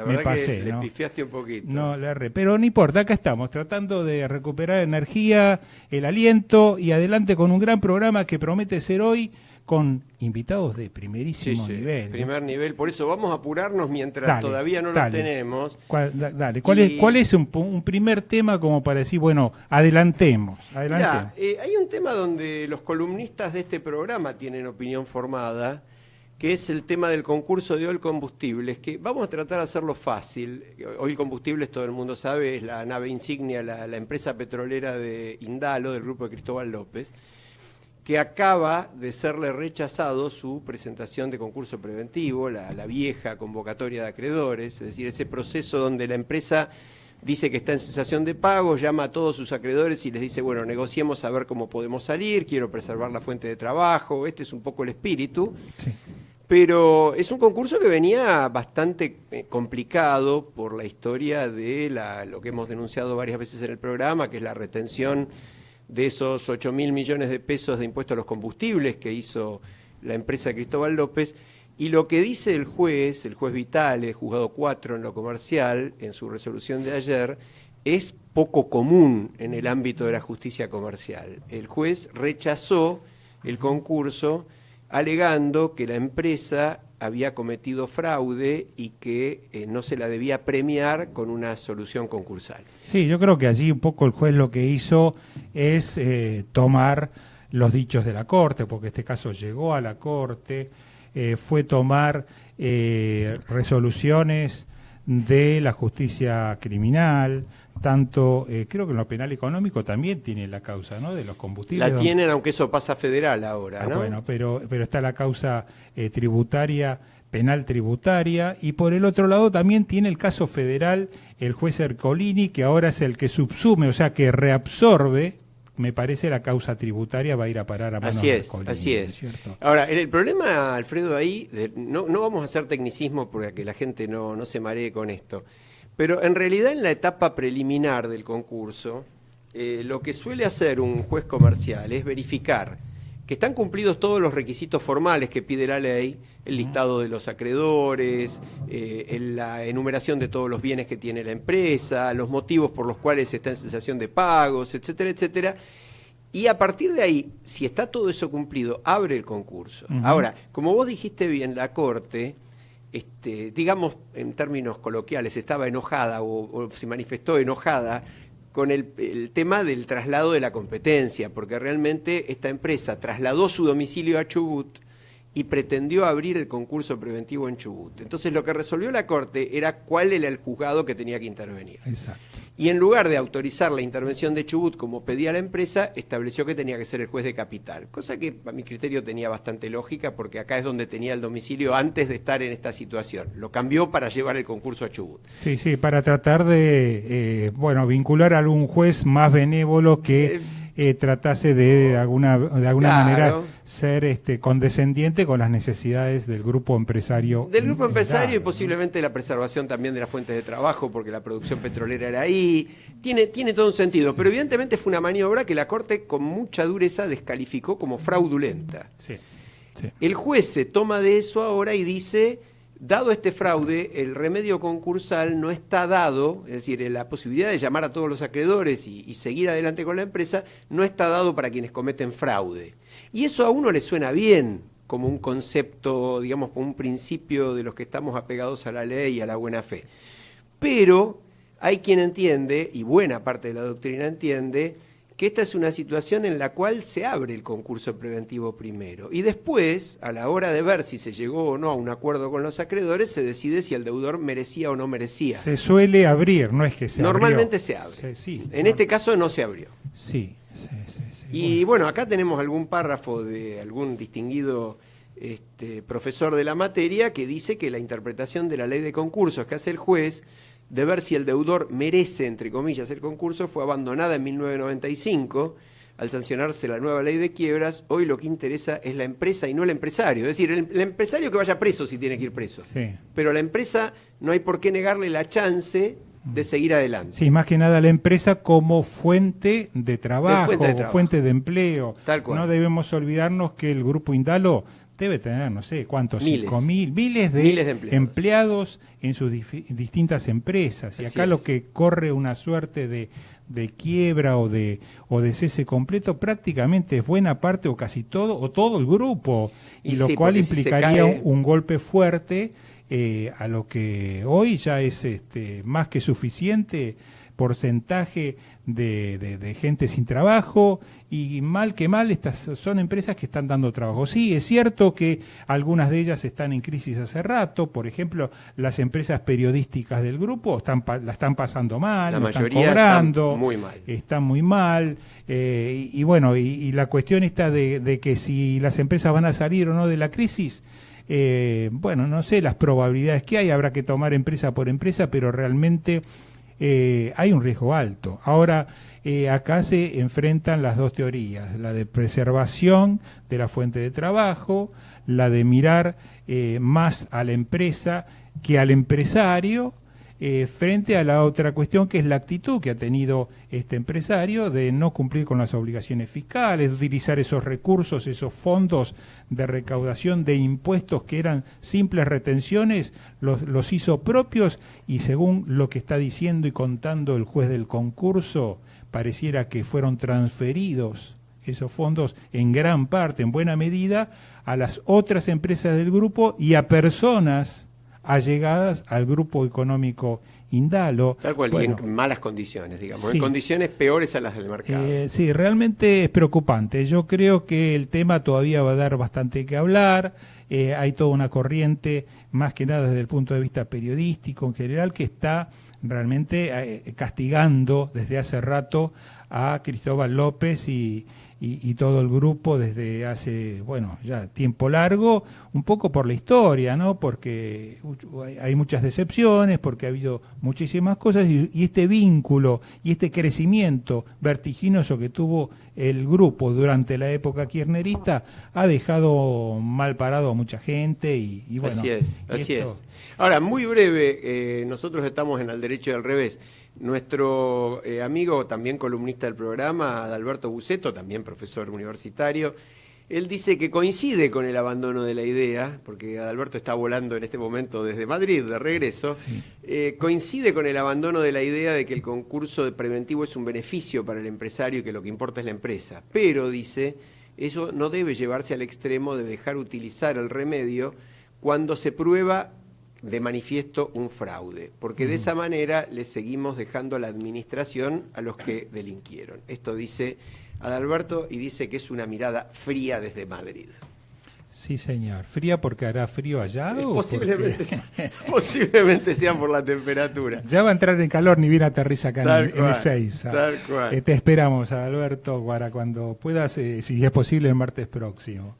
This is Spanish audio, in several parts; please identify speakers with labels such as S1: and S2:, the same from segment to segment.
S1: me pasé,
S2: que
S1: ¿no?
S2: le pifiaste un poquito.
S1: No, le erré. Pero no importa, acá estamos, tratando de recuperar energía, el aliento y adelante con un gran programa que promete ser hoy con invitados de primerísimo nivel, ¿no?
S2: Primer nivel. Por eso vamos a apurarnos mientras todavía no lo tenemos.
S1: Dale, ¿cuál es un primer tema como para decir, bueno, adelantemos?
S2: Mirá, hay un tema donde los columnistas de este programa tienen opinión formada, que es el tema del concurso de Oil Combustibles, que vamos a tratar de hacerlo fácil. Oil Combustibles, todo el mundo sabe, es la nave insignia, la empresa petrolera de Indalo, del grupo de Cristóbal López, que acaba de serle rechazado su presentación de concurso preventivo, la vieja convocatoria de acreedores, es decir, ese proceso donde la empresa dice que está en cesación de pagos, llama a todos sus acreedores y les dice, bueno, negociemos a ver cómo podemos salir, quiero preservar la fuente de trabajo, este es un poco el espíritu. Sí. Pero es un concurso que venía bastante complicado por la historia de lo que hemos denunciado varias veces en el programa, que es la retención de esos 8.000 millones de pesos de impuestos a los combustibles que hizo la empresa Cristóbal López. Y lo que dice el juez Vitale, juzgado 4 en lo comercial, en su resolución de ayer, es poco común en el ámbito de la justicia comercial. El juez rechazó el concurso alegando que la empresa había cometido fraude y que no se la debía premiar con una solución concursal.
S1: Sí, yo creo que allí un poco el juez lo que hizo es tomar los dichos de la Corte, porque este caso llegó a la Corte, fue tomar resoluciones de la justicia criminal, tanto, creo que en lo penal económico también tiene la causa, ¿no?, de los combustibles.
S2: La tienen, aunque eso pasa federal ahora, ¿no?
S1: Bueno, pero está la causa tributaria, penal tributaria, y por el otro lado también tiene el caso federal el juez Ercolini, que ahora es el que subsume, o sea, que reabsorbe, me parece, la causa tributaria va a ir a parar a manos de Ercolini.
S2: Así es.
S1: ¿Cierto?
S2: Ahora, el problema, Alfredo, ahí, no vamos a hacer tecnicismo porque que la gente no se maree con esto. Pero en realidad en la etapa preliminar del concurso, lo que suele hacer un juez comercial es verificar que están cumplidos todos los requisitos formales que pide la ley, el listado de los acreedores, la enumeración de todos los bienes que tiene la empresa, los motivos por los cuales está en cesación de pagos, etcétera, etcétera. Y a partir de ahí, si está todo eso cumplido, abre el concurso. Ahora, como vos dijiste bien, la Corte, digamos en términos coloquiales, estaba enojada o se manifestó enojada con el tema del traslado de la competencia, porque realmente esta empresa trasladó su domicilio a Chubut y pretendió abrir el concurso preventivo en Chubut. Entonces lo que resolvió la Corte era cuál era el juzgado que tenía que intervenir.
S1: Exacto.
S2: Y en lugar de autorizar la intervención de Chubut como pedía la empresa, estableció que tenía que ser el juez de Capital, cosa que a mi criterio tenía bastante lógica porque acá es donde tenía el domicilio antes de estar en esta situación. Lo cambió para llevar el concurso a Chubut.
S1: Sí, para tratar de vincular a algún juez más benévolo que tratase de alguna manera ser condescendiente con las necesidades del grupo empresario.
S2: Del grupo empresario y posiblemente la preservación también de las fuentes de trabajo, porque la producción petrolera era ahí. Tiene todo un sentido, pero evidentemente fue una maniobra que la Corte con mucha dureza descalificó como fraudulenta.
S1: Sí.
S2: El juez se toma de eso ahora y dice, dado este fraude, el remedio concursal no está dado, es decir, la posibilidad de llamar a todos los acreedores y seguir adelante con la empresa, no está dado para quienes cometen fraude. Y eso a uno le suena bien, como un concepto, digamos, como un principio de los que estamos apegados a la ley y a la buena fe. Pero hay quien entiende, y buena parte de la doctrina entiende, que esta es una situación en la cual se abre el concurso preventivo primero. Y después, a la hora de ver si se llegó o no a un acuerdo con los acreedores, se decide si el deudor merecía o no merecía.
S1: Se suele abrir, no es que se
S2: Normalmente
S1: abrió.
S2: se abre.
S1: Sí,
S2: en este caso no se abrió.
S1: Sí.
S2: Y bueno, acá tenemos algún párrafo de algún distinguido profesor de la materia que dice que la interpretación de la ley de concursos que hace el juez de ver si el deudor merece, entre comillas, el concurso, fue abandonada en 1995 al sancionarse la nueva ley de quiebras. Hoy lo que interesa es la empresa y no el empresario. Es decir, el empresario que vaya preso si tiene que ir preso.
S1: Sí.
S2: Pero a la empresa no hay por qué negarle la chance de seguir adelante.
S1: Sí, más que nada la empresa como fuente de trabajo, fuente de empleo.
S2: Tal cual.
S1: No debemos olvidarnos que el Grupo Indalo debe tener, no sé cuántos,
S2: Miles.
S1: 5.000, miles de empleados en sus distintas empresas. Y
S2: Así
S1: acá
S2: es.
S1: lo que corre una suerte de quiebra o de cese completo prácticamente es buena parte o casi todo, o todo el grupo, y lo
S2: sí,
S1: cual
S2: porque si
S1: implicaría
S2: se cae...
S1: un golpe fuerte a lo que hoy ya es más que suficiente porcentaje de gente sin trabajo, y mal que mal estas son empresas que están dando trabajo. Sí, es cierto que algunas de ellas están en crisis hace rato, por ejemplo, las empresas periodísticas del grupo la están pasando mal,
S2: La
S1: no están
S2: mayoría
S1: cobrando,
S2: están muy mal.
S1: Y bueno, y la cuestión está de que si las empresas van a salir o no de la crisis, bueno, no sé las probabilidades que hay, habrá que tomar empresa por empresa, pero realmente hay un riesgo alto. Ahora, acá se enfrentan las dos teorías, la de preservación de la fuente de trabajo, la de mirar más a la empresa que al empresario, frente a la otra cuestión que es la actitud que ha tenido este empresario de no cumplir con las obligaciones fiscales, de utilizar esos recursos, esos fondos de recaudación de impuestos que eran simples retenciones, los hizo propios, y según lo que está diciendo y contando el juez del concurso, pareciera que fueron transferidos esos fondos en gran parte, en buena medida, a las otras empresas del grupo y a personas allegadas al grupo económico Indalo.
S2: Tal cual,
S1: bueno,
S2: y en malas condiciones, digamos,
S1: sí,
S2: en condiciones peores a las del mercado.
S1: Sí, realmente es preocupante. Yo creo que el tema todavía va a dar bastante que hablar. Hay toda una corriente, más que nada desde el punto de vista periodístico en general, que está realmente castigando desde hace rato a Cristóbal López y todo el grupo desde hace, bueno, ya tiempo largo, un poco por la historia, ¿no? Porque hay muchas decepciones, porque ha habido muchísimas cosas, y este vínculo y este crecimiento vertiginoso que tuvo el grupo durante la época kirchnerista ha dejado mal parado a mucha gente y bueno.
S2: Así es. Ahora, muy breve, nosotros estamos en Al Derecho y al Revés. Nuestro amigo, también columnista del programa, Adalberto Buceto, también profesor universitario, él dice que coincide con el abandono de la idea, porque Adalberto está volando en este momento desde Madrid, de regreso,
S1: sí.
S2: Coincide con el abandono de la idea de que el concurso de preventivo es un beneficio para el empresario y que lo que importa es la empresa. Pero, dice, eso no debe llevarse al extremo de dejar utilizar el remedio cuando se prueba de manifiesto un fraude, porque de esa manera le seguimos dejando la administración a los que delinquieron. Esto dice Adalberto, y dice que es una mirada fría desde Madrid.
S1: Sí, señor. ¿Fría porque hará frío allá?
S2: Posiblemente sea por la temperatura.
S1: Ya va a entrar en calor, ni bien aterriza acá en
S2: cual,
S1: Ezeiza.
S2: Tal cual.
S1: Te esperamos, Adalberto, para cuando puedas, si es posible, el martes próximo.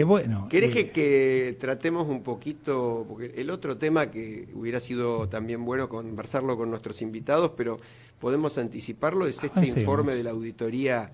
S1: Bueno.
S2: ¿Querés que tratemos un poquito, porque el otro tema que hubiera sido también bueno conversarlo con nuestros invitados, pero podemos anticiparlo, es este informe de la auditoría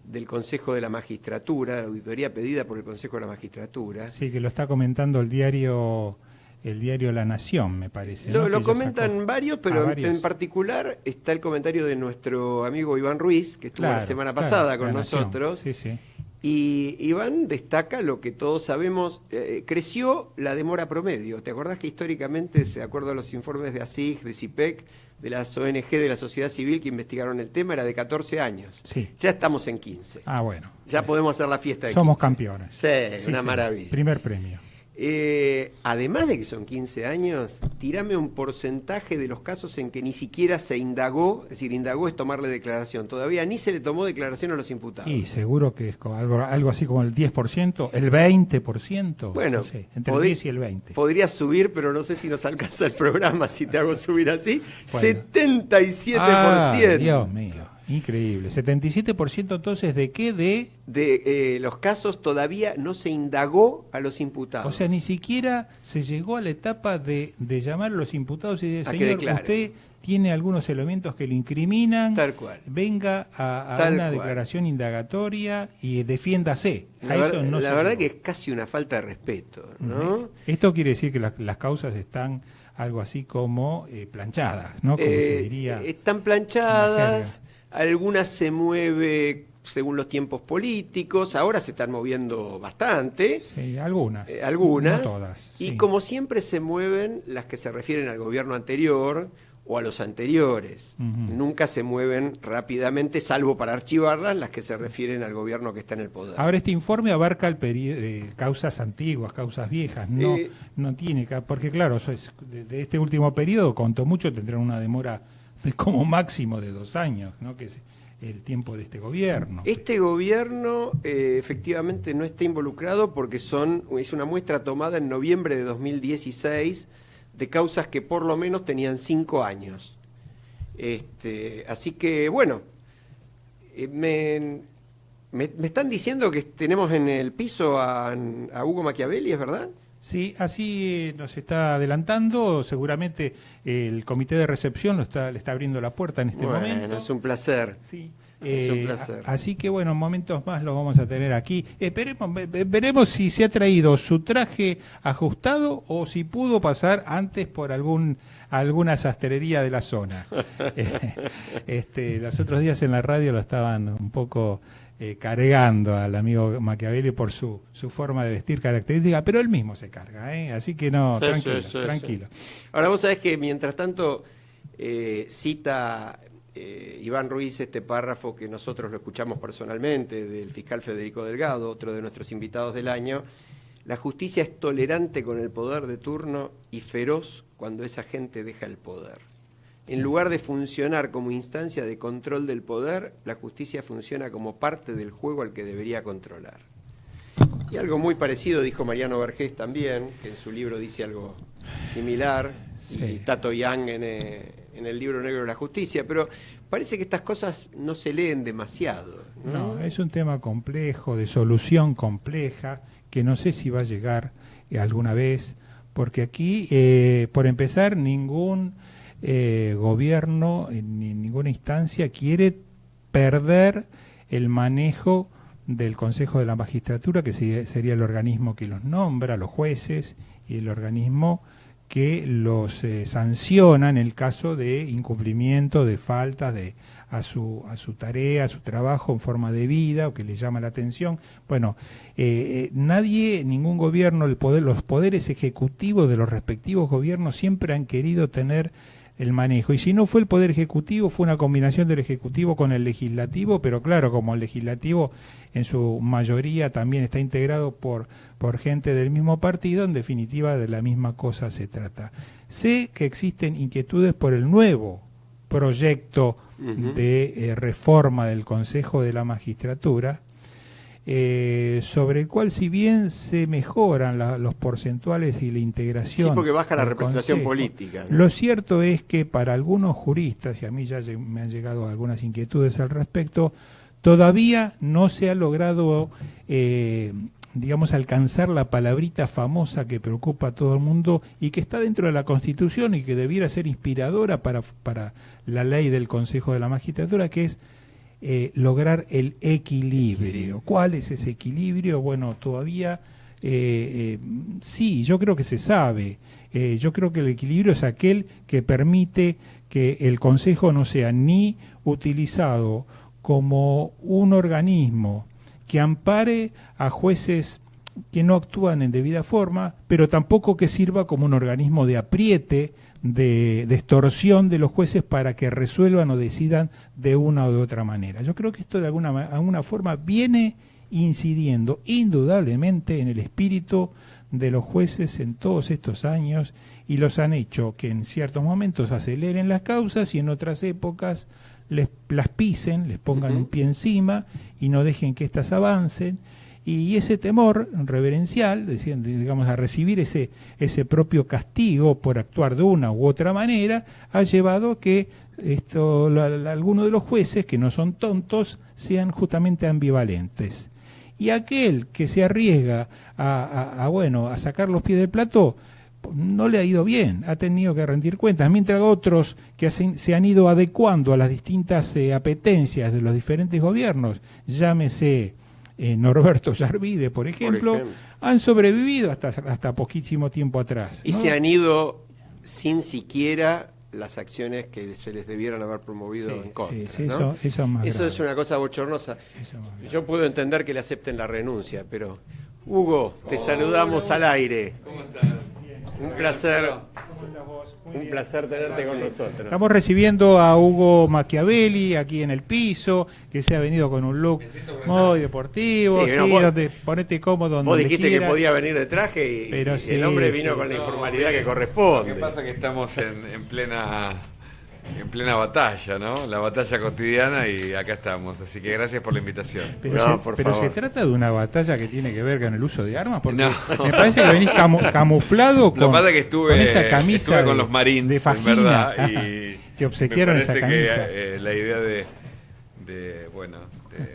S2: del Consejo de la Magistratura, la auditoría pedida por el Consejo de la Magistratura.
S1: Sí, que lo está comentando el diario La Nación, me parece.
S2: Lo comentan varios, pero en particular está el comentario de nuestro amigo Iván Ruiz, que estuvo la semana pasada con nosotros.
S1: Sí, sí.
S2: Y Iván destaca lo que todos sabemos, creció la demora promedio. ¿Te acordás que históricamente, de acuerdo a los informes de ASIG, de CIPEC, de las ONG, de la sociedad civil que investigaron el tema, era de 14 años?
S1: Sí.
S2: Ya estamos en 15.
S1: Ah, bueno.
S2: Ya podemos hacer la fiesta de
S1: Somos
S2: 15.
S1: Campeones.
S2: Sí, una maravilla.
S1: Primer premio.
S2: Además de que son 15 años, tirame un porcentaje de los casos en que ni siquiera se indagó, es decir, indagó es tomarle declaración, todavía ni se le tomó declaración a los imputados.
S1: Y seguro que es algo así como el 10%, el 20%,
S2: bueno,
S1: no sé, entre el 10 y el 20.
S2: Podrías subir, pero no sé si nos alcanza el programa si te hago subir así.
S1: Bueno.
S2: 77%.
S1: Dios mío. Increíble. 77% entonces, ¿de qué?
S2: De los casos todavía no se indagó a los imputados.
S1: O sea, ni siquiera se llegó a la etapa de llamar a los imputados y decir, señor, usted tiene algunos elementos que lo incriminan,
S2: tal cual.
S1: Venga a una declaración indagatoria y defiéndase.
S2: La verdad que es casi una falta de respeto, ¿no?
S1: Esto quiere decir que las causas están algo así como planchadas, ¿no? Como se diría.
S2: Están planchadas. Algunas se mueve según los tiempos políticos. Ahora se están moviendo bastante.
S1: Sí, algunas.
S2: Algunas.
S1: No todas.
S2: Y
S1: sí.
S2: como siempre se mueven las que se refieren al gobierno anterior o a los anteriores. Nunca se mueven rápidamente, salvo para archivarlas, las que se refieren al gobierno que está en el poder.
S1: Ahora, este informe abarca el causas antiguas, causas viejas, no tiene, porque claro, de este último periodo, cuanto mucho tendrán una demora de como máximo de 2 años, ¿no? Que es el tiempo de este gobierno.
S2: Este gobierno efectivamente no está involucrado porque es una muestra tomada en noviembre de 2016 de causas que por lo menos tenían 5 años. Así que, bueno, me están diciendo que tenemos en el piso a Hugo Machiavelli, ¿es verdad?
S1: Sí, así nos está adelantando. Seguramente el comité de recepción le está abriendo la puerta en este momento.
S2: Es un placer.
S1: Sí.
S2: Es un placer.
S1: Así que bueno, en momentos más lo vamos a tener aquí. Veremos si se ha traído su traje ajustado o si pudo pasar antes por alguna sastrería de la zona. Los otros días en la radio lo estaban un poco cargando al amigo Machiavelli por su forma de vestir característica, pero él mismo se carga, así que no,
S2: Sí,
S1: tranquilo.
S2: Ahora vos sabés que mientras tanto cita Iván Ruiz este párrafo que nosotros lo escuchamos personalmente del fiscal Federico Delgado, otro de nuestros invitados del año. La justicia es tolerante con el poder de turno y feroz cuando esa gente deja el poder. En lugar de funcionar como instancia de control del poder, la justicia funciona como parte del juego al que debería controlar. Y algo muy parecido dijo Mariano Vergés también, que en su libro dice algo similar, sí. Y Tato Yang en el libro negro de la justicia, pero parece que estas cosas no se leen demasiado, ¿no?
S1: No, es un tema complejo, de solución compleja, que no sé si va a llegar alguna vez, porque aquí, por empezar, ningún gobierno, ni ninguna instancia quiere perder el manejo del Consejo de la Magistratura, que sería el organismo que los nombra, los jueces, y el organismo que los sanciona en el caso de incumplimiento, de faltas a su tarea, a su trabajo en forma de vida, o que le llama la atención. Bueno, ningún gobierno, los poderes ejecutivos de los respectivos gobiernos siempre han querido tener el manejo, y si no fue el Poder Ejecutivo, fue una combinación del Ejecutivo con el Legislativo, pero claro, como el Legislativo en su mayoría también está integrado por gente del mismo partido, en definitiva de la misma cosa se trata. Sé que existen inquietudes por el nuevo proyecto de reforma del Consejo de la Magistratura, sobre el cual, si bien se mejoran los porcentuales y la integración...
S2: Sí, porque baja la representación política, ¿no?
S1: Lo cierto es que para algunos juristas, y a mí ya me han llegado algunas inquietudes al respecto, todavía no se ha logrado, alcanzar la palabrita famosa que preocupa a todo el mundo y que está dentro de la Constitución y que debiera ser inspiradora para la ley del Consejo de la Magistratura, que es lograr el equilibrio. ¿Cuál es ese equilibrio? Bueno, todavía sí, yo creo que se sabe. Yo creo que el equilibrio es aquel que permite que el Consejo no sea ni utilizado como un organismo que ampare a jueces que no actúan en debida forma, pero tampoco que sirva como un organismo de apriete, de extorsión de los jueces para que resuelvan o decidan de una o de otra manera. Yo creo que esto de alguna forma viene incidiendo indudablemente en el espíritu de los jueces en todos estos años, y los han hecho que en ciertos momentos aceleren las causas y en otras épocas las pisen, les pongan un pie encima y no dejen que éstas avancen. Y ese temor reverencial, a recibir ese propio castigo por actuar de una u otra manera, ha llevado a que algunos de los jueces, que no son tontos, sean justamente ambivalentes. Y aquel que se arriesga a sacar los pies del plato, no le ha ido bien, ha tenido que rendir cuentas, mientras otros que se han ido adecuando a las distintas apetencias de los diferentes gobiernos, llámese Norberto Yarvide, por ejemplo, han sobrevivido hasta poquísimo tiempo atrás, ¿no?
S2: Y se han ido sin siquiera las acciones que se les debieron haber promovido en contra.
S1: ¿no? Eso
S2: es una cosa bochornosa. Yo puedo entender que le acepten la renuncia, pero Hugo, te saludamos al aire.
S3: ¿Cómo estás?
S2: Un placer. Un placer tenerte con nosotros.
S1: Estamos recibiendo a Hugo Machiavelli aquí en el piso, que se ha venido con un look muy deportivo, donde ponete cómodo donde
S2: vos dijiste
S1: quieras.
S2: Que podía venir de traje y el hombre vino con la informalidad que corresponde.
S3: Lo que pasa es que estamos en plena batalla, ¿no? La batalla cotidiana, y acá estamos. Así que gracias por la invitación.
S1: Pero se trata de una batalla que tiene que ver con el uso de armas, porque me parece que venís camuflado con,
S3: lo que pasa es que
S1: con esa camisa
S3: estuve con los Marines,
S1: de fajina,
S3: en verdad, y
S1: te obsequiaron esa camisa.
S3: Que, la idea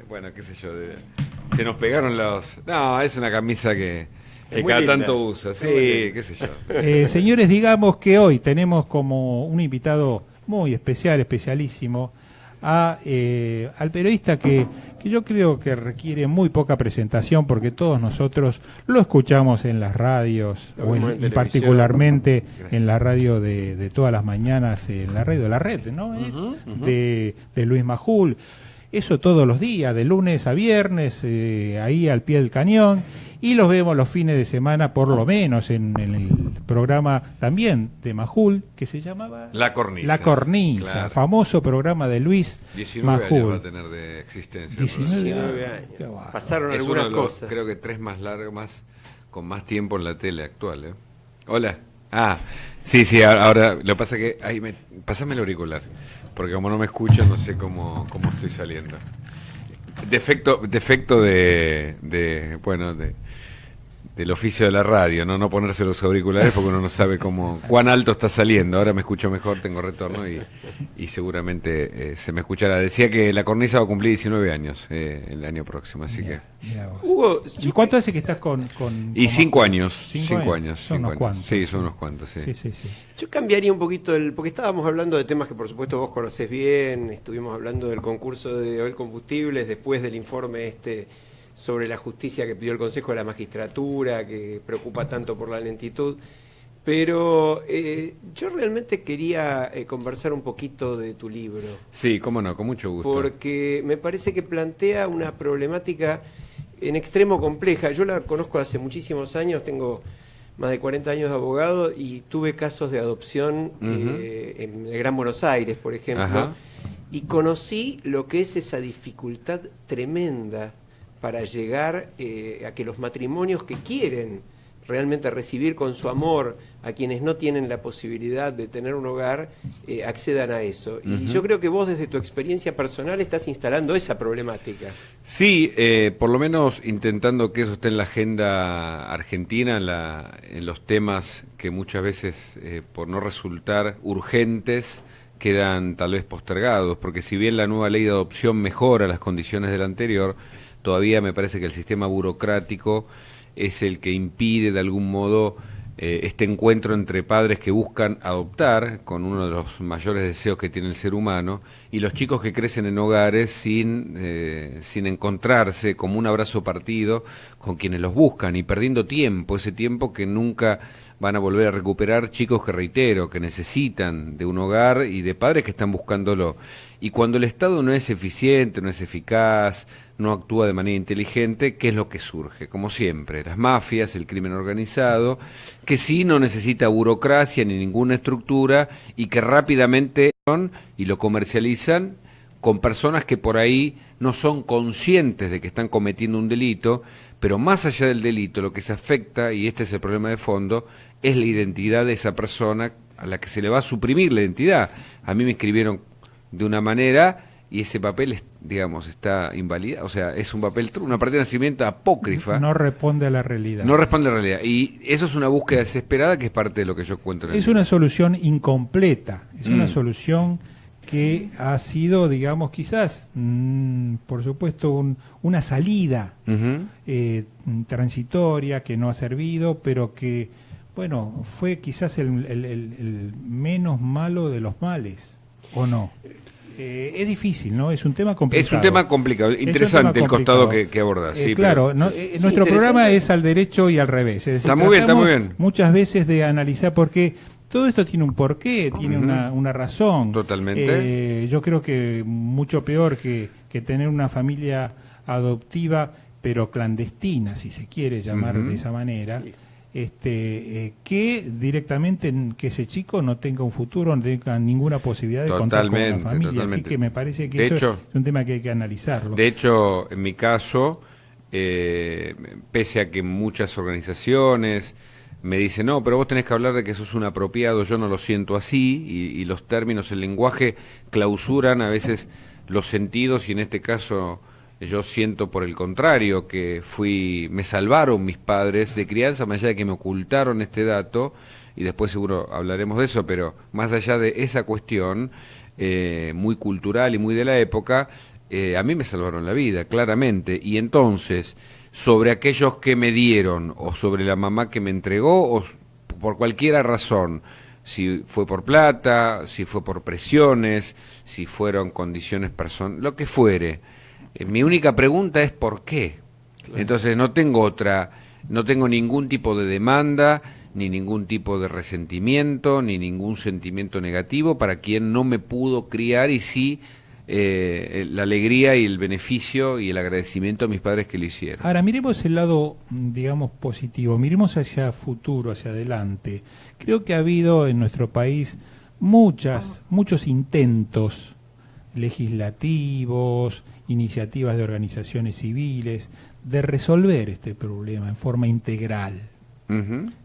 S3: bueno, qué sé yo, se nos pegaron los... No, es una camisa que cada tanto usa, sí, qué sé yo.
S1: Señores, digamos que hoy tenemos como un invitado muy especial, especialísimo, al periodista que yo creo que requiere muy poca presentación, porque todos nosotros lo escuchamos en las radios, y particularmente en la radio de todas las mañanas, en la radio de la red, ¿no? De Luis Majul. Eso todos los días, de lunes a viernes, ahí al pie del cañón, y los vemos los fines de semana, por lo menos, en el programa también de Majul, que se llamaba...
S3: La Cornisa.
S1: La Cornisa, claro. Famoso programa de Luis 19
S3: Majul. 19 años va a tener de existencia.
S2: 19 años. Pasaron algunas cosas.
S3: Creo que 3 más largos, con más tiempo en la tele actual. Hola. Sí, ahora lo que pasa es que... Pasame el auricular, porque como no me escuchan, no sé cómo estoy saliendo. Defecto del oficio de la radio, no ponerse los auriculares, porque uno no sabe cuán alto está saliendo. Ahora me escucho mejor, tengo retorno y seguramente se me escuchará. Decía que La Cornisa va a cumplir 19 años el año próximo, así que...
S2: Hugo,
S1: ¿y cuánto hace que estás con
S3: y 5 años. 5 años.
S1: Son unos cuantos.
S3: Sí, son unos cuantos, sí.
S2: Yo cambiaría un poquito porque estábamos hablando de temas que por supuesto vos conocés bien. Estuvimos hablando del concurso de Oil Combustibles después del informe sobre la justicia que pidió el Consejo de la Magistratura, que preocupa tanto por la lentitud. Pero yo realmente quería conversar un poquito de tu libro.
S3: Sí, cómo no, con mucho gusto.
S2: Porque me parece que plantea una problemática en extremo compleja. Yo la conozco hace muchísimos años, tengo más de 40 años de abogado y tuve casos de adopción en el Gran Buenos Aires, por ejemplo, y conocí lo que es esa dificultad tremenda para llegar a que los matrimonios que quieren realmente recibir con su amor a quienes no tienen la posibilidad de tener un hogar, accedan a eso. Y yo creo que vos desde tu experiencia personal estás instalando esa problemática.
S3: Sí, por lo menos intentando que eso esté en la agenda argentina, en los temas que muchas veces, por no resultar urgentes, quedan tal vez postergados, porque si bien la nueva ley de adopción mejora las condiciones de la anterior, todavía me parece que el sistema burocrático es el que impide de algún modo este encuentro entre padres que buscan adoptar, con uno de los mayores deseos que tiene el ser humano, y los chicos que crecen en hogares sin encontrarse como un abrazo partido con quienes los buscan, y perdiendo tiempo, ese tiempo que nunca van a volver a recuperar, chicos que, reitero, que necesitan de un hogar y de padres que están buscándolo. Y cuando el Estado no es eficiente, no es eficaz, no actúa de manera inteligente, ¿qué es lo que surge? Como siempre, las mafias, el crimen organizado, que sí no necesita burocracia ni ninguna estructura y que rápidamente y lo comercializan con personas que por ahí no son conscientes de que están cometiendo un delito, pero más allá del delito, lo que se afecta, y este es el problema de fondo, es la identidad de esa persona a la que se le va a suprimir la identidad. A mí me escribieron de una manera y ese papel, digamos, está invalidado, o sea, es un papel, una partida de nacimiento apócrifa.
S1: No responde a la realidad.
S3: No responde a la realidad. Y eso es una búsqueda desesperada que es parte de lo que yo cuento en el libro.
S1: Una solución incompleta, es una solución que ha sido, digamos, quizás, por supuesto, una salida transitoria que no ha servido, pero que, bueno, fue quizás el menos malo de los males, ¿o no? Es difícil, ¿no? Es un tema complicado.
S3: Es un tema complicado, interesante el costado que abordas. Sí,
S1: claro, ¿no? Nuestro programa es al derecho y al revés. Es decir,
S3: está muy bien.
S1: Muchas veces de analizar, porque todo esto tiene un porqué, tiene una razón.
S3: Totalmente.
S1: Yo creo que mucho peor que tener una familia adoptiva, pero clandestina, si se quiere llamar de esa manera,
S2: Sí.
S1: Que directamente que ese chico no tenga un futuro, no tenga ninguna posibilidad de contar con una familia.
S3: Totalmente.
S1: Así que me parece que
S3: De
S1: eso
S3: hecho,
S1: es un tema que hay que analizarlo.
S3: De hecho, en mi caso, pese a que muchas organizaciones me dicen, no, pero vos tenés que hablar de que sos un apropiado, yo no lo siento así, y los términos, el lenguaje clausuran a veces los sentidos, y en este caso yo siento por el contrario, que me salvaron mis padres de crianza, más allá de que me ocultaron este dato, y después seguro hablaremos de eso, pero más allá de esa cuestión muy cultural y muy de la época, a mí me salvaron la vida, claramente, y entonces, sobre aquellos que me dieron, o sobre la mamá que me entregó, o por cualquier razón, si fue por plata, si fue por presiones, si fueron condiciones personales, lo que fuere, mi única pregunta es ¿por qué? Claro. Entonces no tengo ningún tipo de demanda, ni ningún tipo de resentimiento, ni ningún sentimiento negativo para quien no me pudo criar, y sí la alegría y el beneficio y el agradecimiento a mis padres que lo hicieron.
S1: Ahora, miremos el lado, digamos, positivo, miremos hacia futuro, hacia adelante. Creo que ha habido en nuestro país muchos intentos legislativos, iniciativas de organizaciones civiles, de resolver este problema en forma integral.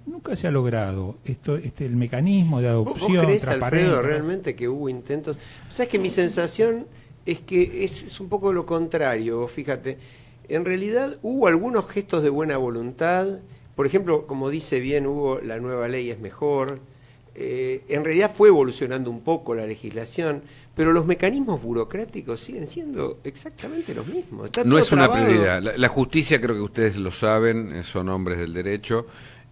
S1: Nunca se ha logrado el mecanismo de adopción.
S2: ¿Vos crees,
S1: transparente,
S2: Alfredo, realmente que hubo intentos? ¿Sabes que mi sensación es que es un poco lo contrario? Fíjate, en realidad hubo algunos gestos de buena voluntad. Por ejemplo, como dice bien Hugo, la nueva ley es mejor. En realidad fue evolucionando un poco la legislación, pero los mecanismos burocráticos siguen siendo exactamente los mismos.
S3: No es una prioridad. La justicia, creo que ustedes lo saben, son hombres del derecho,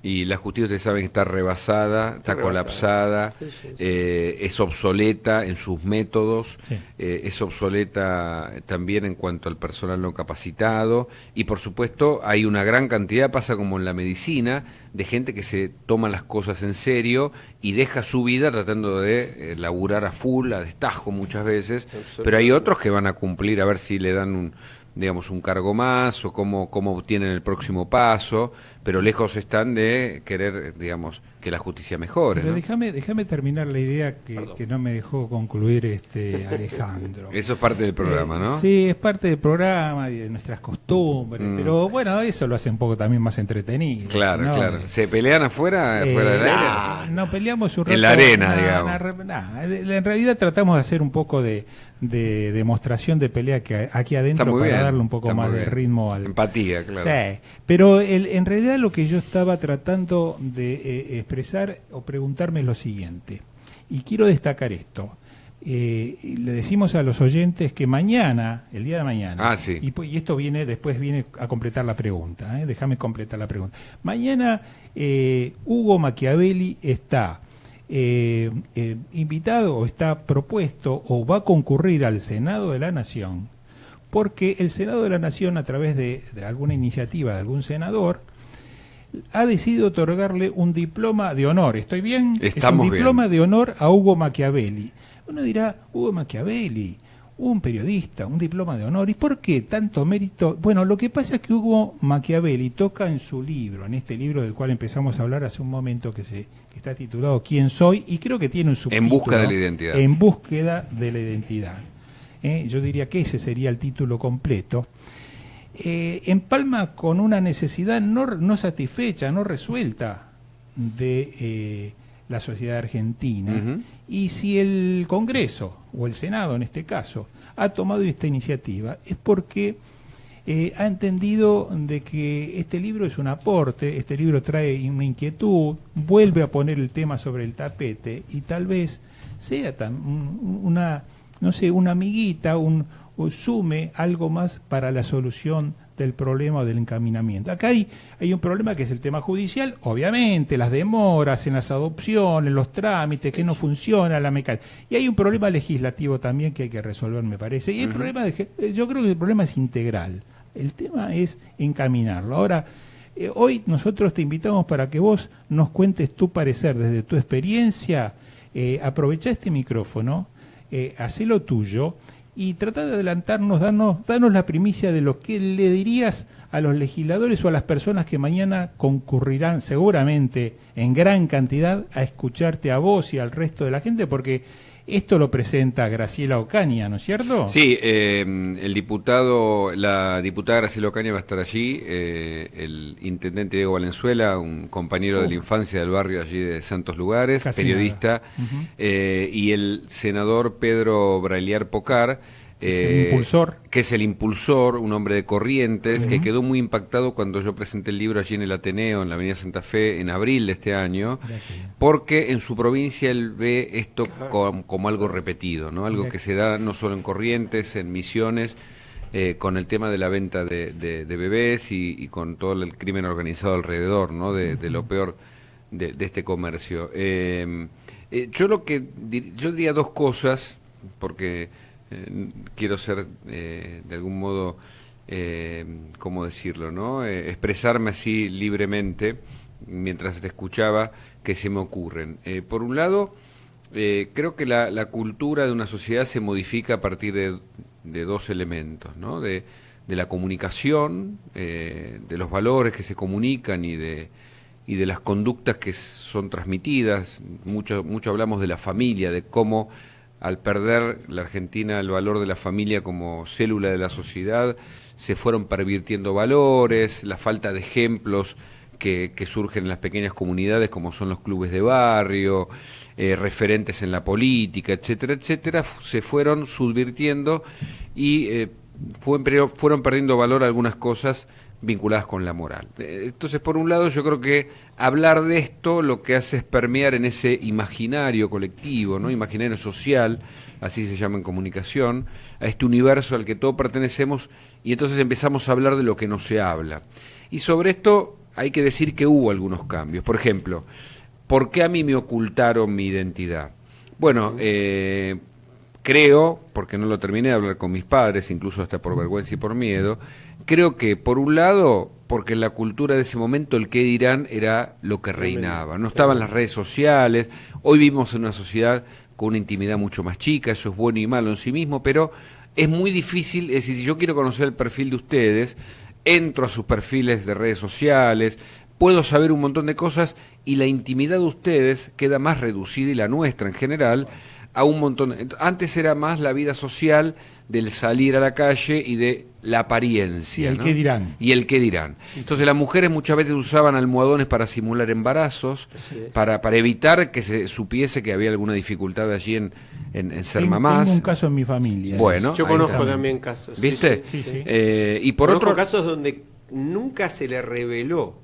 S3: y la justicia, ustedes saben, está rebasada, está colapsada, sí. Es obsoleta en sus métodos, sí. Es obsoleta también en cuanto al personal no capacitado, y por supuesto hay una gran cantidad, pasa como en la medicina, de gente que se toma las cosas en serio y deja su vida tratando de laburar a full, a destajo muchas veces, pero hay otros que van a cumplir, a ver si le dan un cargo más, o cómo obtienen el próximo paso, pero lejos están de querer, que la justicia mejore.
S1: Pero
S3: ¿no?
S1: déjame terminar la idea que no me dejó concluir Alejandro.
S3: Eso es parte del programa, ¿no?
S1: Sí, es parte del programa y de nuestras costumbres, pero bueno, eso lo hace un poco también más entretenido.
S3: Claro,
S1: ¿no?
S3: claro. ¿Se pelean afuera del aire?
S1: No, peleamos un rato.
S3: En la arena, digamos.
S1: En realidad tratamos de hacer un poco de demostración de pelea que aquí adentro para
S3: bien,
S1: darle un poco más de ritmo al...
S3: Empatía, claro.
S1: Sí, pero en realidad lo que yo estaba tratando de expresar o preguntarme es lo siguiente, y quiero destacar esto. Le decimos a los oyentes que mañana, el día de mañana,
S3: sí.
S1: y esto después viene a completar la pregunta, déjame completar la pregunta. Mañana Hugo Machiavelli está invitado, o está propuesto, o va a concurrir al Senado de la Nación, porque el Senado de la Nación, a través de alguna iniciativa de algún senador, ha decidido otorgarle un diploma de honor. ¿Estoy bien?
S3: Estamos
S1: es un diploma
S3: bien.
S1: de honor a Hugo Machiavelli. Uno dirá, Hugo Machiavelli, un periodista, un diploma de honor. ¿Y por qué tanto mérito? Bueno, lo que pasa es que Hugo Machiavelli toca en su libro, en este libro del cual empezamos a hablar hace un momento, que está titulado ¿Quién soy? Y creo que tiene un subtítulo.
S3: En busca de la identidad.
S1: En búsqueda de la identidad. Yo diría que ese sería el título completo. Empalma con una necesidad no satisfecha, no resuelta de la sociedad argentina. Y si el Congreso, o el Senado en este caso, ha tomado esta iniciativa, es porque ha entendido de que este libro es un aporte, este libro trae una inquietud, vuelve a poner el tema sobre el tapete, y tal vez sea una amiguita, o sume algo más para la solución del problema o del encaminamiento. Acá hay un problema que es el tema judicial, obviamente, las demoras en las adopciones, los trámites, que no funciona la mecánica. Y hay un problema legislativo también que hay que resolver, me parece. Y el problema yo creo que el problema es integral. El tema es encaminarlo. Ahora, Hoy nosotros te invitamos para que vos nos cuentes tu parecer desde tu experiencia. Aprovechá este micrófono, hacé lo tuyo y trata de adelantarnos, danos la primicia de lo que le dirías a los legisladores o a las personas que mañana concurrirán seguramente en gran cantidad a escucharte a vos y al resto de la gente, porque esto lo presenta Graciela Ocaña, ¿no es cierto?
S3: Sí, la diputada Graciela Ocaña va a estar allí, el intendente Diego Valenzuela, un compañero de la infancia del barrio allí de Santos Lugares,
S1: Casi
S3: periodista, y el senador Pedro Brailiar Pocar,
S1: el impulsor.
S3: Que es el impulsor, un hombre de Corrientes, que quedó muy impactado cuando yo presenté el libro allí en el Ateneo, en la Avenida Santa Fe, en abril de este año, porque en su provincia él ve esto como algo repetido, ¿no? Algo que se da no solo en Corrientes, en Misiones, con el tema de la venta de bebés y con todo el crimen organizado alrededor, ¿no? De lo peor de este comercio. Yo diría dos cosas, porque quiero ser de algún modo, ¿cómo decirlo, no? Expresarme así libremente mientras te escuchaba, que se me ocurren. Por un lado, creo que la cultura de una sociedad se modifica a partir de dos elementos, ¿no? De la comunicación, de los valores que se comunican y de las conductas que son transmitidas. Mucho hablamos de la familia, de cómo al perder la Argentina el valor de la familia como célula de la sociedad, se fueron pervirtiendo valores, la falta de ejemplos que surgen en las pequeñas comunidades, como son los clubes de barrio, referentes en la política, etcétera, etcétera, se fueron subvirtiendo y fueron perdiendo valor algunas cosas vinculadas con la moral. Entonces, por un lado, yo creo que hablar de esto lo que hace es permear en ese imaginario colectivo, ¿no? Imaginario social, así se llama en comunicación, a este universo al que todos pertenecemos, y entonces empezamos a hablar de lo que no se habla. Y sobre esto hay que decir que hubo algunos cambios. Por ejemplo, ¿por qué a mí me ocultaron mi identidad? Bueno, creo, porque no lo terminé de hablar con mis padres, incluso hasta por vergüenza y por miedo, creo que, por un lado, porque en la cultura de ese momento el qué dirán era lo que reinaba. No estaban las redes sociales, hoy vivimos en una sociedad con una intimidad mucho más chica, eso es bueno y malo en sí mismo, pero es muy difícil, es decir, si yo quiero conocer el perfil de ustedes, entro a sus perfiles de redes sociales, puedo saber un montón de cosas y la intimidad de ustedes queda más reducida, y la nuestra en general, a un montón. Antes era más la vida social del salir a la calle y de la apariencia.
S1: Y el, ¿no?, qué dirán.
S3: Y el qué dirán. Sí, entonces las mujeres muchas veces usaban almohadones para simular embarazos, para evitar que se supiese que había alguna dificultad allí en ser mamás.
S1: Tengo un caso en mi familia.
S3: Bueno,
S2: yo conozco también casos.
S3: ¿Viste?
S2: Sí.
S3: Y por
S2: conozco casos donde nunca se le reveló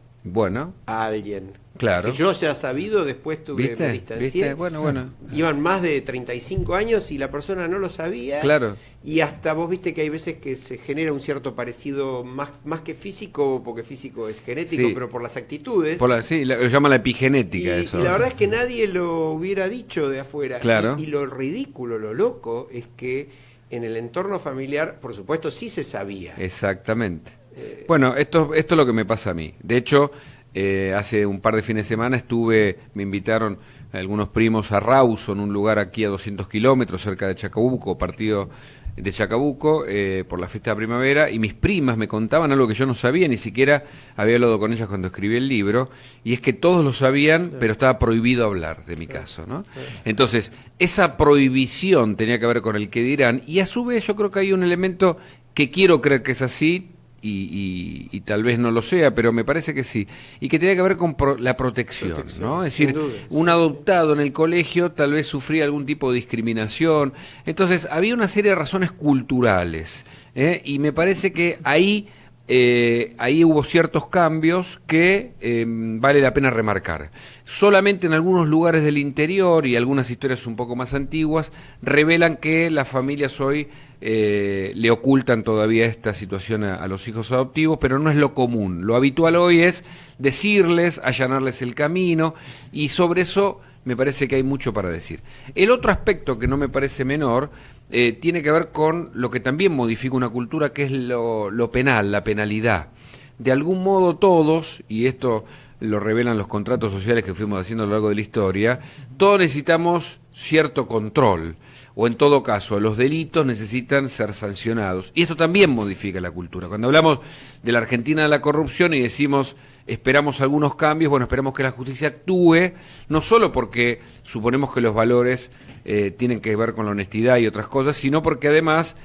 S2: a alguien.
S3: Claro.
S2: Que yo ya sabido, después me distancié.
S3: Bueno.
S2: Iban más de 35 años y la persona no lo sabía.
S3: Claro.
S2: Y hasta vos viste que hay veces que se genera un cierto parecido más que físico, porque físico es genético, pero por las actitudes.
S3: Lo llama la epigenética eso.
S2: Y la verdad es que nadie lo hubiera dicho de afuera.
S3: Claro.
S2: Y lo ridículo, lo loco, es que en el entorno familiar, por supuesto, sí se sabía.
S3: Exactamente. Bueno, esto es lo que me pasa a mí. De hecho, hace un par de fines de semana me invitaron algunos primos a Rawson, un lugar aquí a 200 kilómetros cerca de Chacabuco, partido de Chacabuco, por la fiesta de primavera, y mis primas me contaban algo que yo no sabía, ni siquiera había hablado con ellas cuando escribí el libro, y es que todos lo sabían, pero estaba prohibido hablar de mi caso, ¿no? Entonces, esa prohibición tenía que ver con el qué dirán, y a su vez yo creo que hay un elemento que quiero creer que es así, y tal vez no lo sea, pero me parece que sí, y que tiene que ver con la protección, ¿no? Es decir, un adoptado en el colegio tal vez sufría algún tipo de discriminación, entonces había una serie de razones culturales, y me parece que ahí hubo ciertos cambios que vale la pena remarcar. Solamente en algunos lugares del interior y algunas historias un poco más antiguas revelan que las familias hoy le ocultan todavía esta situación a los hijos adoptivos, pero no es lo común. Lo habitual hoy es decirles, allanarles el camino, y sobre eso me parece que hay mucho para decir. El otro aspecto que no me parece menor tiene que ver con lo que también modifica una cultura, que es lo penal, la penalidad. de algún modo todos, y esto lo revelan los contratos sociales que fuimos haciendo a lo largo de la historia, todos necesitamos cierto control, o en todo caso, los delitos necesitan ser sancionados. Y esto también modifica la cultura. Cuando hablamos de la Argentina de la corrupción y decimos, esperamos algunos cambios, bueno, esperamos que la justicia actúe, no solo porque suponemos que los valores tienen que ver con la honestidad y otras cosas, sino porque además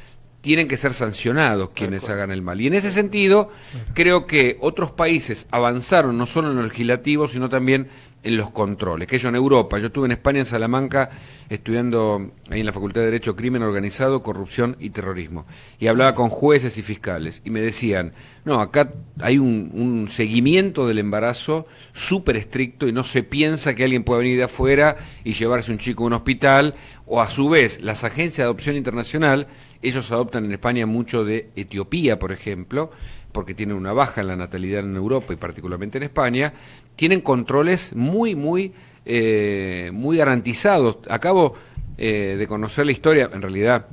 S3: tienen que ser sancionados quienes hagan el mal. Y en ese sentido, creo que otros países avanzaron no solo en lo legislativo, sino también en los controles, que ello en Europa. Yo estuve en España, en Salamanca, estudiando ahí en la Facultad de Derecho, Crimen Organizado, Corrupción y Terrorismo. Y hablaba con jueces y fiscales, y me decían, no, acá hay un seguimiento del embarazo súper estricto y no se piensa que alguien pueda venir de afuera y llevarse un chico a un hospital, o a su vez, las agencias de adopción internacional, ellos adoptan en España mucho de Etiopía, por ejemplo, porque tienen una baja en la natalidad en Europa y particularmente en España, tienen controles muy garantizados. Acabo de conocer la historia, en realidad,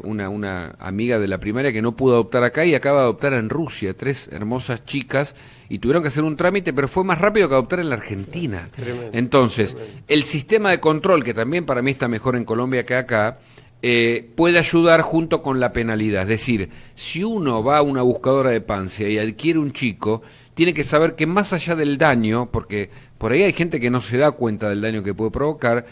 S3: una amiga de la primaria que no pudo adoptar acá y acaba de adoptar en Rusia, 3 hermosas chicas, y tuvieron que hacer un trámite, pero fue más rápido que adoptar en la Argentina.
S2: Tremendo,
S3: Entonces,
S2: tremendo.
S3: el sistema de control, que también para mí está mejor en Colombia que acá, puede ayudar junto con la penalidad. Es decir, si uno va a una buscadora de pancia y adquiere un chico, tiene que saber que más allá del daño, porque por ahí hay gente que no se da cuenta del daño que puede provocar,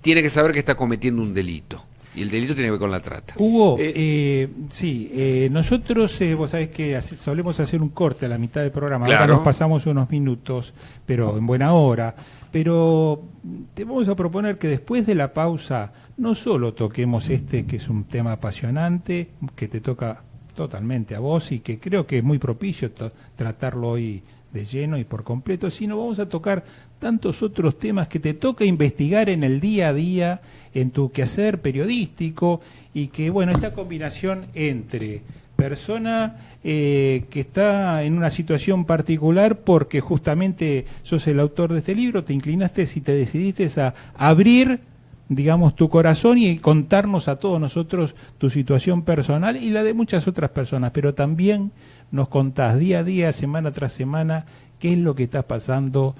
S3: tiene que saber que está cometiendo un delito. Y el delito tiene que ver con la trata.
S1: Hugo, nosotros, vos sabés que solemos hacer un corte a la mitad del programa.
S3: Claro.
S1: Ahora nos pasamos unos minutos, pero en buena hora. Pero te vamos a proponer que después de la pausa no solo toquemos que es un tema apasionante, que te toca totalmente a vos y que creo que es muy propicio tratarlo hoy de lleno y por completo, sino vamos a tocar tantos otros temas que te toca investigar en el día a día, en tu quehacer periodístico, y que, bueno, esta combinación entre persona que está en una situación particular porque justamente sos el autor de este libro, te inclinaste y te decidiste a abrir, digamos, tu corazón y contarnos a todos nosotros tu situación personal y la de muchas otras personas, pero también nos contás día a día, semana tras semana, qué es lo que está pasando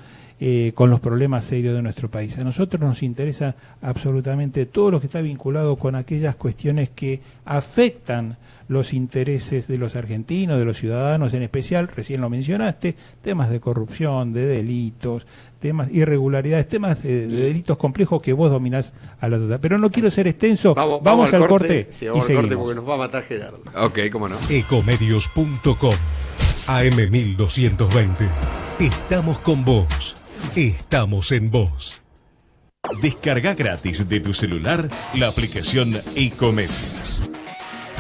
S1: con los problemas serios de nuestro país. A nosotros nos interesa absolutamente todo lo que está vinculado con aquellas cuestiones que afectan los intereses de los argentinos, de los ciudadanos en especial, recién lo mencionaste, temas de corrupción, de delitos, temas irregularidades, temas de delitos complejos que vos dominás a la total. Pero no quiero ser extenso, vamos al corte
S2: sí,
S1: y
S2: vamos al
S1: seguimos.
S2: corte porque nos va a matar Gerardo.
S3: Ok, cómo no.
S4: Ecomedios.com AM1220. Estamos con vos. Estamos en vos.
S5: Descarga gratis de tu celular la aplicación Ecomedios.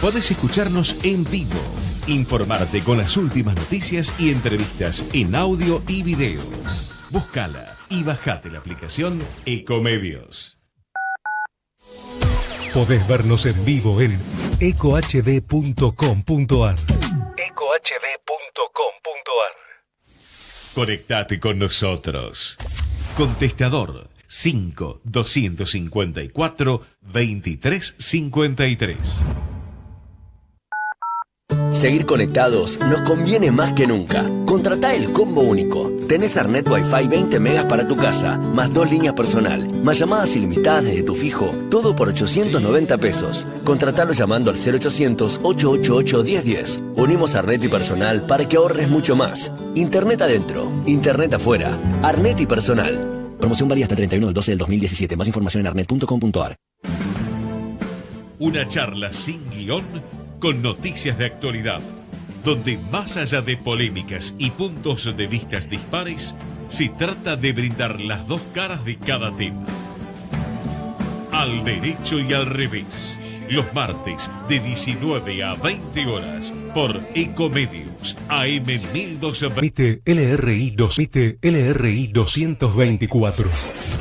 S5: Podés escucharnos en vivo, informarte con las últimas noticias y entrevistas en audio y video. Búscala y bajate la aplicación Ecomedios.
S4: Podés vernos en vivo en ecohd.com.ar.
S5: Conectate con nosotros. Contestador 5-254-2353.
S6: Seguir conectados nos conviene más que nunca. Contratá el combo único. Tenés Arnet Wi-Fi 20 megas para tu casa, más 2 líneas personal, más llamadas ilimitadas desde tu fijo, todo por 890 pesos. Contratalo llamando al 0800-888-1010. Unimos Arnet y personal para que ahorres mucho más. Internet adentro, internet afuera. Arnet y personal. Promoción válida hasta el 31/12/2017. Más información en arnet.com.ar.
S5: Una charla sin guión con noticias de actualidad, donde más allá de polémicas y puntos de vistas dispares, se trata de brindar las dos caras de cada tema. Al derecho y al revés, los martes de 19 a 20 horas por Ecomedios AM 1220.
S4: Emite LRI 224.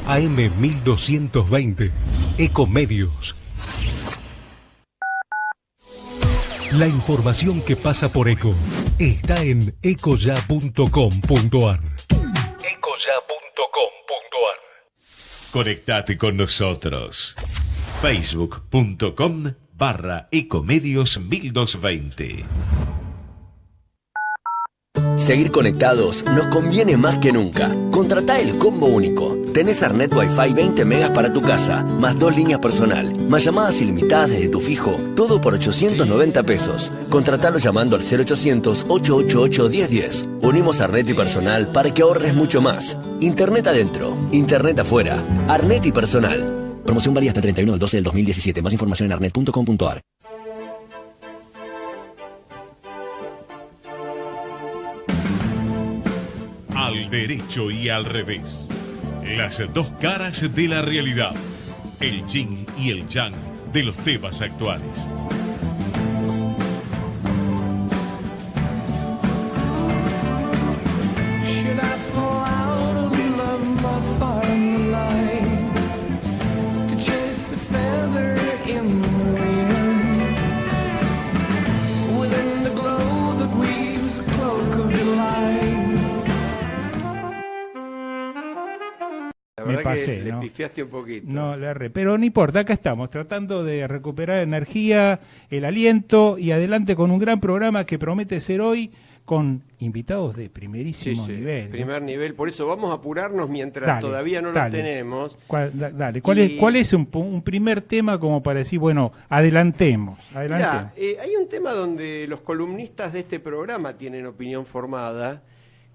S4: AM 1220. Ecomedios. La información que pasa por Eco está en ecoya.com.ar.
S5: Conectate con nosotros. Facebook.com/Ecomedios 1220.
S6: Seguir conectados nos conviene más que nunca. Contratá el combo único. Tenés Arnet Wi-Fi 20 megas para tu casa, más 2 líneas personal, más llamadas ilimitadas desde tu fijo, todo por 890 pesos. Contratalo llamando al 0800-888-1010. Unimos Arnet y personal para que ahorres mucho más. Internet adentro, Internet afuera. Arnet y personal. Promoción válida hasta el 31 del 12 del 2017. Más información en arnet.com.ar.
S5: Al derecho y al revés. Las dos caras de la realidad. El yin y el yang de los temas actuales.
S1: Me pasé,
S2: le
S1: ¿no?
S2: pifiaste un poquito.
S1: No, le erré. Pero no importa, acá estamos, tratando de recuperar energía, el aliento y adelante con un gran programa que promete ser hoy con invitados de primerísimo nivel.
S2: Primer nivel, por eso vamos a apurarnos mientras todavía no los tenemos.
S1: ¿Cuál es un primer tema como para decir, bueno, adelantemos?
S2: Mirá, hay un tema donde los columnistas de este programa tienen opinión formada,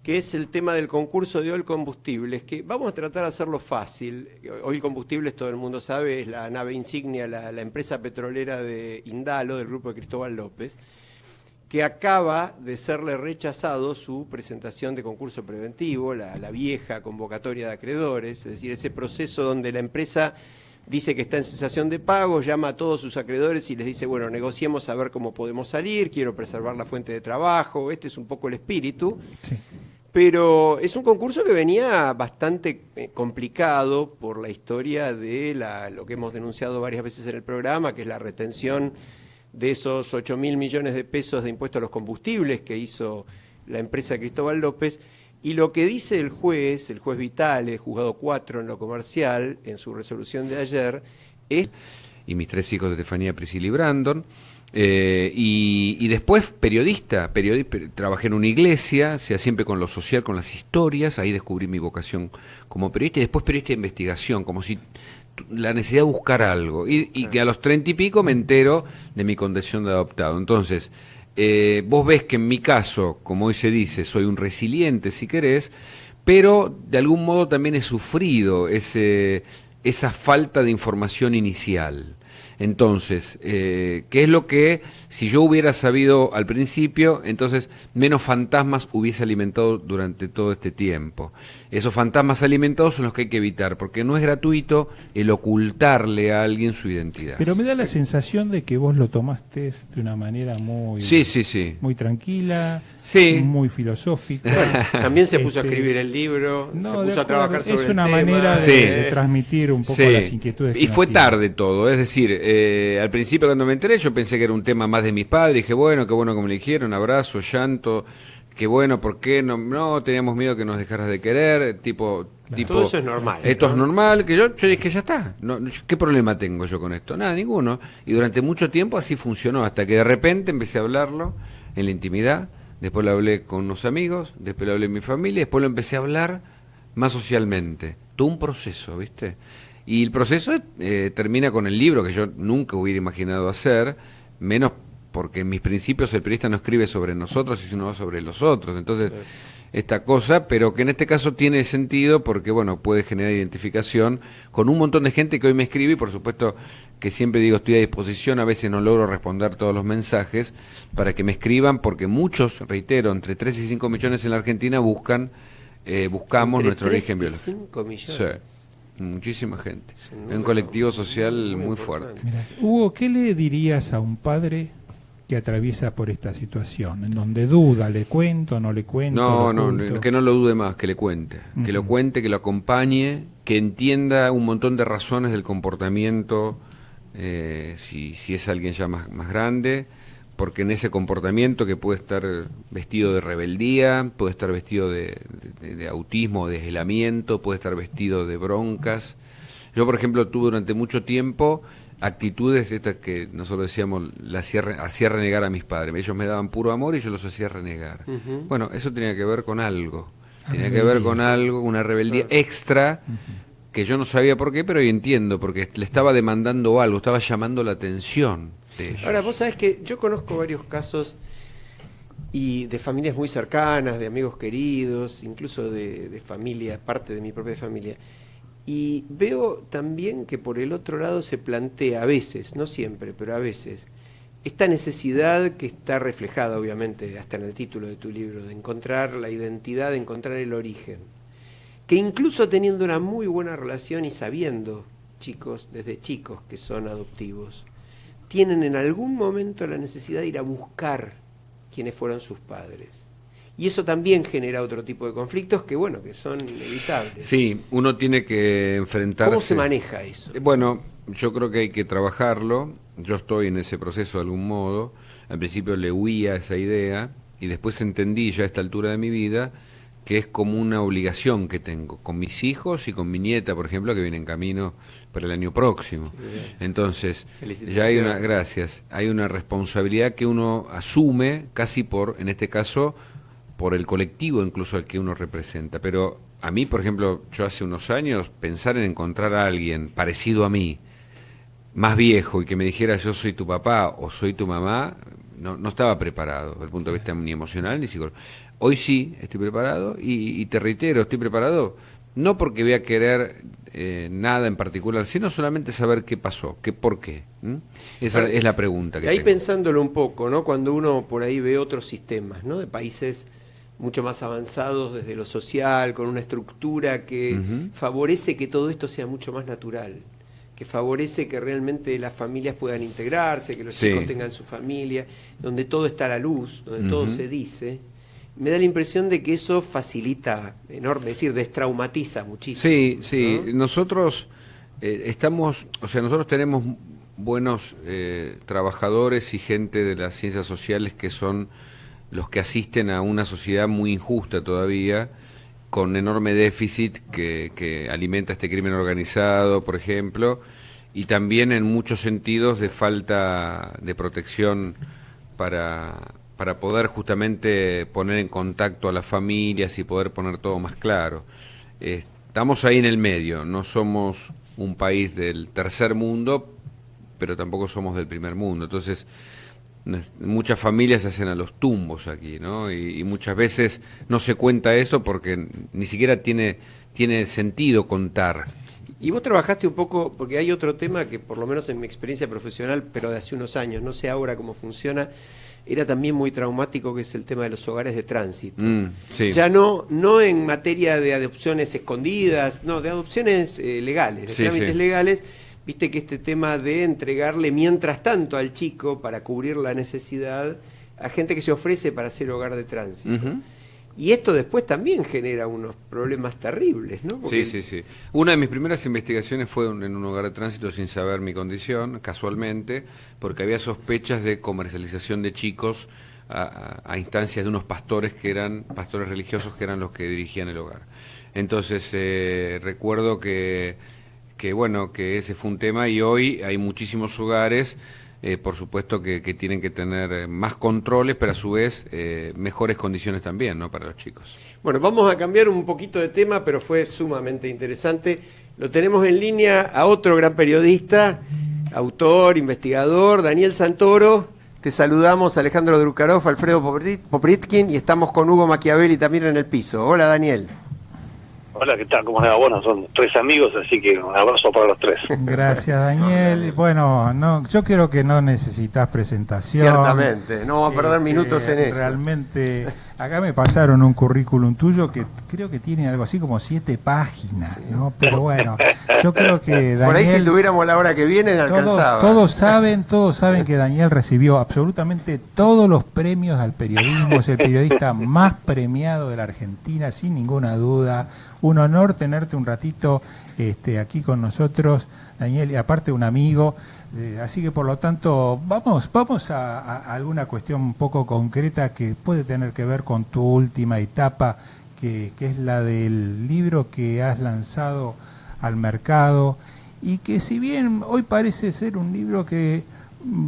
S2: que es el tema del concurso de Oil Combustibles, que vamos a tratar de hacerlo fácil. Oil Combustibles, todo el mundo sabe, es la nave insignia, la empresa petrolera de Indalo, del grupo de Cristóbal López, que acaba de serle rechazado su presentación de concurso preventivo, la vieja convocatoria de acreedores, es decir, ese proceso donde la empresa dice que está en cesación de pago, llama a todos sus acreedores y les dice, bueno, negociemos a ver cómo podemos salir, quiero preservar la fuente de trabajo, este es un poco el espíritu. Sí. Pero es un concurso que venía bastante complicado por la historia de lo que hemos denunciado varias veces en el programa, que es la retención de esos 8.000 millones de pesos de impuestos a los combustibles que hizo la empresa Cristóbal López. Y lo que dice el juez Vitale, juzgado 4 en lo comercial, en su resolución de ayer, es...
S3: Y mis 3 hijos de Estefanía, Priscila y Brandon. Y después periodista, trabajé en una iglesia, sea siempre con lo social, con las historias, ahí descubrí mi vocación como periodista, y después periodista de investigación, como si la necesidad de buscar algo, y que a los 30 y pico me entero de mi condición de adoptado. Entonces, vos ves que en mi caso, como hoy se dice, soy un resiliente, si querés, pero de algún modo también he sufrido esa falta de información inicial. Entonces, ¿qué es lo que, si yo hubiera sabido al principio, entonces menos fantasmas hubiese alimentado durante todo este tiempo? Esos fantasmas alimentados son los que hay que evitar, porque no es gratuito el ocultarle a alguien su identidad.
S1: Pero me da la sensación de que vos lo tomaste de una manera muy, muy tranquila, muy filosófica.
S2: Bueno, también se puso a escribir el libro, se puso a trabajar sobre el tema.
S1: Es una manera de transmitir un poco las inquietudes.
S3: Y fue tarde todo, es decir, al principio cuando me enteré yo pensé que era un tema más de mis padres, dije, bueno, qué bueno que me eligieron, abrazo, llanto, qué bueno, ¿por qué? No, teníamos miedo que nos dejaras de querer, tipo
S2: todo eso es normal.
S3: Esto es normal, que yo dije, ya está, ¿qué problema tengo yo con esto? Nada, ninguno. Y durante mucho tiempo así funcionó, hasta que de repente empecé a hablarlo en la intimidad, después lo hablé con unos amigos, después lo hablé en mi familia, después lo empecé a hablar más socialmente. Todo un proceso, ¿viste? Y el proceso termina con el libro que yo nunca hubiera imaginado hacer, menos porque en mis principios el periodista no escribe sobre nosotros, sino sobre los otros. Entonces, esta cosa, pero que en este caso tiene sentido porque, bueno, puede generar identificación con un montón de gente que hoy me escribe y, por supuesto, que siempre digo estoy a disposición, a veces no logro responder todos los mensajes, para que me escriban, porque muchos, reitero, entre 3 y 5 millones en la Argentina buscamos nuestro origen biológico.
S2: 5 millones.
S3: Sí, muchísima gente. Es un colectivo social muy fuerte.
S1: Mira, Hugo, ¿qué le dirías a un padre que atraviesa por esta situación, en donde duda, le cuento, no le cuento?
S3: No, que no lo dude más, que le cuente, que lo cuente, que lo acompañe, que entienda un montón de razones del comportamiento, si es alguien ya más grande, porque en ese comportamiento que puede estar vestido de rebeldía, puede estar vestido de autismo, de aislamiento, puede estar vestido de broncas. Yo, por ejemplo, tuve durante mucho tiempo actitudes estas que nosotros decíamos, hacía renegar a mis padres. Ellos me daban puro amor y yo los hacía renegar. Bueno, eso tenía que ver con algo. Tenía que ver con algo, una rebeldía extra, que yo no sabía por qué, pero hoy entiendo, porque le estaba demandando algo, estaba llamando la atención de ellos.
S2: Ahora, vos sabés que yo conozco varios casos y de familias muy cercanas, de amigos queridos, incluso de familia, parte de mi propia familia. Y veo también que por el otro lado se plantea a veces, no siempre, pero a veces, esta necesidad que está reflejada obviamente hasta en el título de tu libro, de encontrar la identidad, de encontrar el origen. Que incluso teniendo una muy buena relación y sabiendo, chicos, desde chicos que son adoptivos, tienen en algún momento la necesidad de ir a buscar quiénes fueron sus padres. Y eso también genera otro tipo de conflictos que, bueno, que son inevitables.
S3: Sí, uno tiene que enfrentarse...
S2: ¿Cómo se maneja eso?
S3: Bueno, yo creo que hay que trabajarlo. Yo estoy en ese proceso de algún modo. Al principio le huía a esa idea y después entendí ya a esta altura de mi vida que es como una obligación que tengo con mis hijos y con mi nieta, por ejemplo, que viene en camino para el año próximo. Entonces, ya hay hay una responsabilidad que uno asume casi por, en este caso, por el colectivo incluso al que uno representa. Pero a mí, por ejemplo, yo hace unos años, pensar en encontrar a alguien parecido a mí, más viejo, y que me dijera yo soy tu papá o soy tu mamá, no estaba preparado desde el punto de vista ni emocional ni psicológico. Hoy sí estoy preparado y te reitero, estoy preparado no porque voy a querer nada en particular, sino solamente saber qué pasó, por qué. Esa es la pregunta que
S2: ahí
S3: tengo.
S2: Pensándolo un poco, ¿no? Cuando uno por ahí ve otros sistemas, ¿no? De países mucho más avanzados desde lo social, con una estructura que favorece que todo esto sea mucho más natural, que favorece que realmente las familias puedan integrarse, que los chicos tengan su familia, donde todo está a la luz, donde todo se dice. Me da la impresión de que eso facilita enorme, es decir, destraumatiza muchísimo.
S3: Sí, sí,
S2: ¿no?
S3: Nosotros nosotros tenemos buenos trabajadores y gente de las ciencias sociales que son los que asisten a una sociedad muy injusta todavía, con enorme déficit que alimenta este crimen organizado, por ejemplo, y también en muchos sentidos de falta de protección para poder justamente poner en contacto a las familias y poder poner todo más claro. Estamos ahí en el medio, no somos un país del tercer mundo, pero tampoco somos del primer mundo, entonces muchas familias se hacen a los tumbos aquí, ¿no? Y muchas veces no se cuenta eso porque ni siquiera tiene sentido contar.
S2: Y vos trabajaste un poco, porque hay otro tema que por lo menos en mi experiencia profesional, pero de hace unos años, no sé ahora cómo funciona, era también muy traumático, que es el tema de los hogares de tránsito.
S3: Sí.
S2: Ya no en materia de adopciones escondidas, no, de adopciones legales, de trámites legales. Viste que este tema de entregarle mientras tanto al chico para cubrir la necesidad a gente que se ofrece para ser hogar de tránsito. Y esto después también genera unos problemas terribles, ¿no? Porque...
S3: Sí. Una de mis primeras investigaciones fue en un hogar de tránsito sin saber mi condición, casualmente, porque había sospechas de comercialización de chicos a instancias de unos pastores que eran pastores religiosos que eran los que dirigían el hogar. Entonces recuerdo que ese fue un tema y hoy hay muchísimos hogares, por supuesto que tienen que tener más controles, pero a su vez mejores condiciones también, ¿no?, para los chicos.
S2: Bueno, vamos a cambiar un poquito de tema, pero fue sumamente interesante. Lo tenemos en línea a otro gran periodista, autor, investigador, Daniel Santoro. Te saludamos, Alejandro Drukarov, Alfredo Popritkin, y estamos con Hugo Machiavelli también en el piso. Hola, Daniel.
S7: Hola, ¿qué tal? ¿Cómo se va? Bueno, son tres amigos, así que un abrazo para los tres.
S1: Gracias, Daniel. Bueno, yo creo que no necesitas presentación.
S2: Ciertamente, no vamos a perder minutos en eso.
S1: Realmente, acá me pasaron un currículum tuyo que creo que tiene algo así como 7 páginas, ¿no? Pero bueno, yo creo que Daniel...
S2: Por ahí si tuviéramos la hora que viene, alcanzaba.
S1: Todos saben que Daniel recibió absolutamente todos los premios al periodismo, es el periodista más premiado de la Argentina, sin ninguna duda. Un honor tenerte un ratito aquí con nosotros, Daniel, y aparte un amigo. Así que por lo tanto vamos a alguna cuestión un poco concreta que puede tener que ver con tu última etapa, que es la del libro que has lanzado al mercado y que si bien hoy parece ser un libro que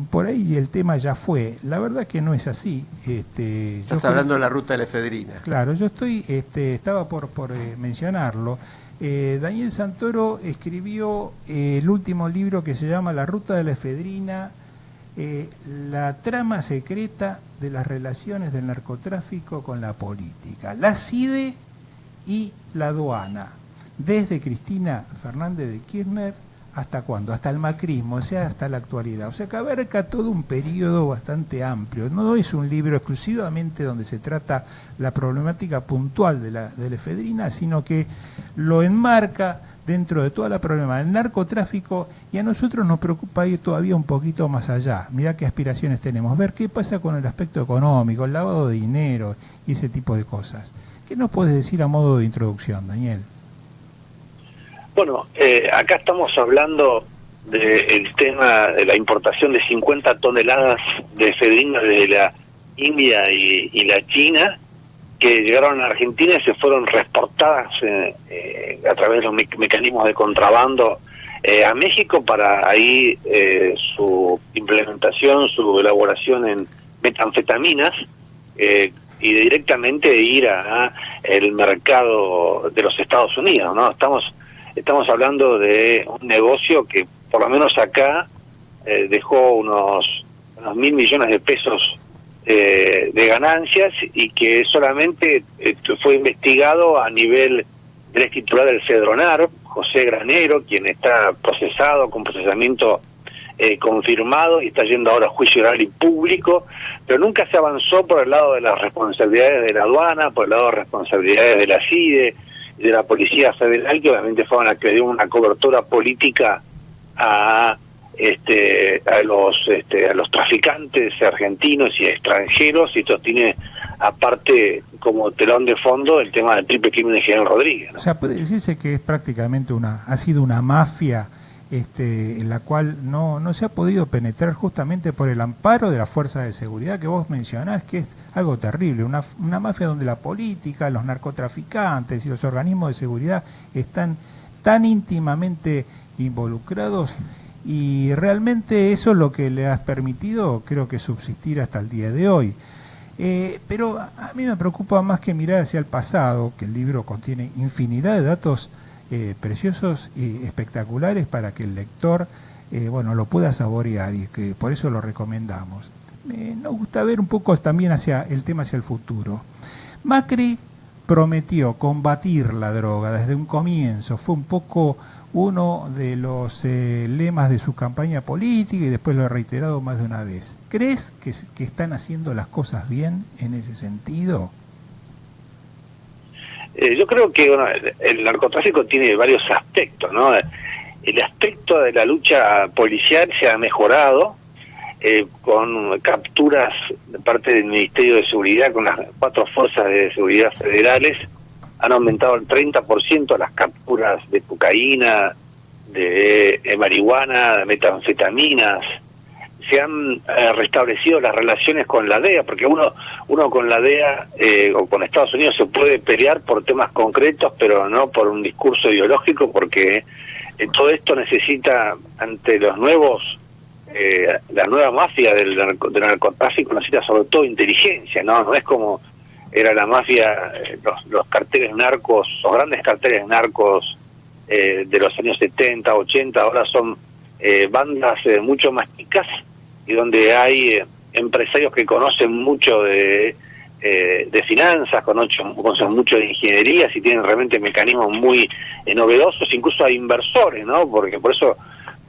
S1: por ahí el tema ya fue, la verdad que no es así.
S2: Estás hablando de la ruta de la efedrina.
S1: Claro, yo estaba por mencionarlo. Daniel Santoro escribió el último libro que se llama La ruta de la efedrina, la trama secreta de las relaciones del narcotráfico con la política, la CIDE y la aduana, desde Cristina Fernández de Kirchner hasta cuándo, hasta el macrismo, o sea, hasta la actualidad. O sea, que abarca todo un periodo bastante amplio. No es un libro exclusivamente donde se trata la problemática puntual de la efedrina, sino que lo enmarca dentro de toda la problema del narcotráfico, y a nosotros nos preocupa ir todavía un poquito más allá. Mirá qué aspiraciones tenemos, ver qué pasa con el aspecto económico, el lavado de dinero y ese tipo de cosas. ¿Qué nos puedes decir a modo de introducción, Daniel?
S7: Bueno, acá estamos hablando del tema de la importación de 50 toneladas de efedrina de la India y la China, que llegaron a Argentina y se fueron reexportadas a través de los mecanismos de contrabando a México para ahí su implementación, su elaboración en metanfetaminas y directamente ir a el mercado de los Estados Unidos, ¿no? Estamos hablando de un negocio que por lo menos acá dejó unos 1.000 millones de pesos de ganancias, y que solamente fue investigado a nivel del ex titular del Cedronar, José Granero, quien está procesado con procesamiento confirmado y está yendo ahora a juicio oral y público, pero nunca se avanzó por el lado de las responsabilidades de la aduana, por el lado de responsabilidades de la CIDE y de la Policía Federal, que obviamente fueron las que dieron una cobertura política a los traficantes argentinos y extranjeros, y esto tiene aparte como telón de fondo el tema del triple crimen de General Rodríguez, ¿no?
S1: O sea, puede decirse que es prácticamente ha sido una mafia en la cual no se ha podido penetrar justamente por el amparo de la fuerza de seguridad que vos mencionás, que es algo terrible, una mafia donde la política, los narcotraficantes y los organismos de seguridad están tan íntimamente involucrados, y realmente eso es lo que le has permitido, creo que, subsistir hasta el día de hoy. Pero a mí me preocupa más que mirar hacia el pasado, que el libro contiene infinidad de datos preciosos y espectaculares para que el lector lo pueda saborear, y que por eso lo recomendamos. Nos gusta ver un poco también hacia el tema, hacia el futuro. Macri prometió combatir la droga desde un comienzo, fue un poco uno de los lemas de su campaña política, y después lo he reiterado más de una vez. ¿Crees que están haciendo las cosas bien en ese sentido?
S7: Yo creo que el narcotráfico tiene varios aspectos, ¿no? El aspecto de la lucha policial se ha mejorado con capturas de parte del Ministerio de Seguridad, con las 4 fuerzas de seguridad federales. Han aumentado el 30% las capturas de cocaína, de marihuana, de metanfetaminas. Se han restablecido las relaciones con la DEA, porque uno con la DEA o con Estados Unidos se puede pelear por temas concretos, pero no por un discurso ideológico, porque todo esto necesita, ante los nuevos, la nueva mafia del narcotráfico, necesita sobre todo inteligencia, ¿no? No es como era la mafia, los carteles narcos, los grandes carteles narcos de los años 70, 80, ahora son bandas mucho más chicas, y donde hay empresarios que conocen mucho de finanzas, conocen mucho de ingeniería, y tienen realmente mecanismos muy novedosos. Incluso hay inversores, ¿no? Porque por eso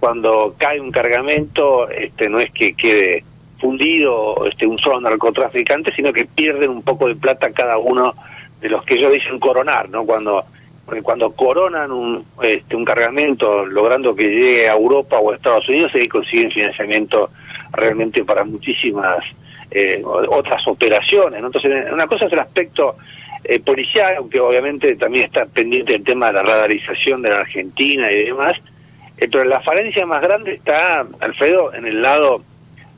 S7: cuando cae un cargamento no es que quede fundido un solo narcotraficante, sino que pierden un poco de plata cada uno de los que ellos dicen coronar, ¿no? Porque cuando coronan un cargamento logrando que llegue a Europa o a Estados Unidos, ahí consiguen financiamiento realmente para muchísimas otras operaciones, ¿no? Entonces, una cosa es el aspecto policial, aunque obviamente también está pendiente el tema de la radarización de la Argentina y demás, pero la falencia más grande está, Alfredo, en el lado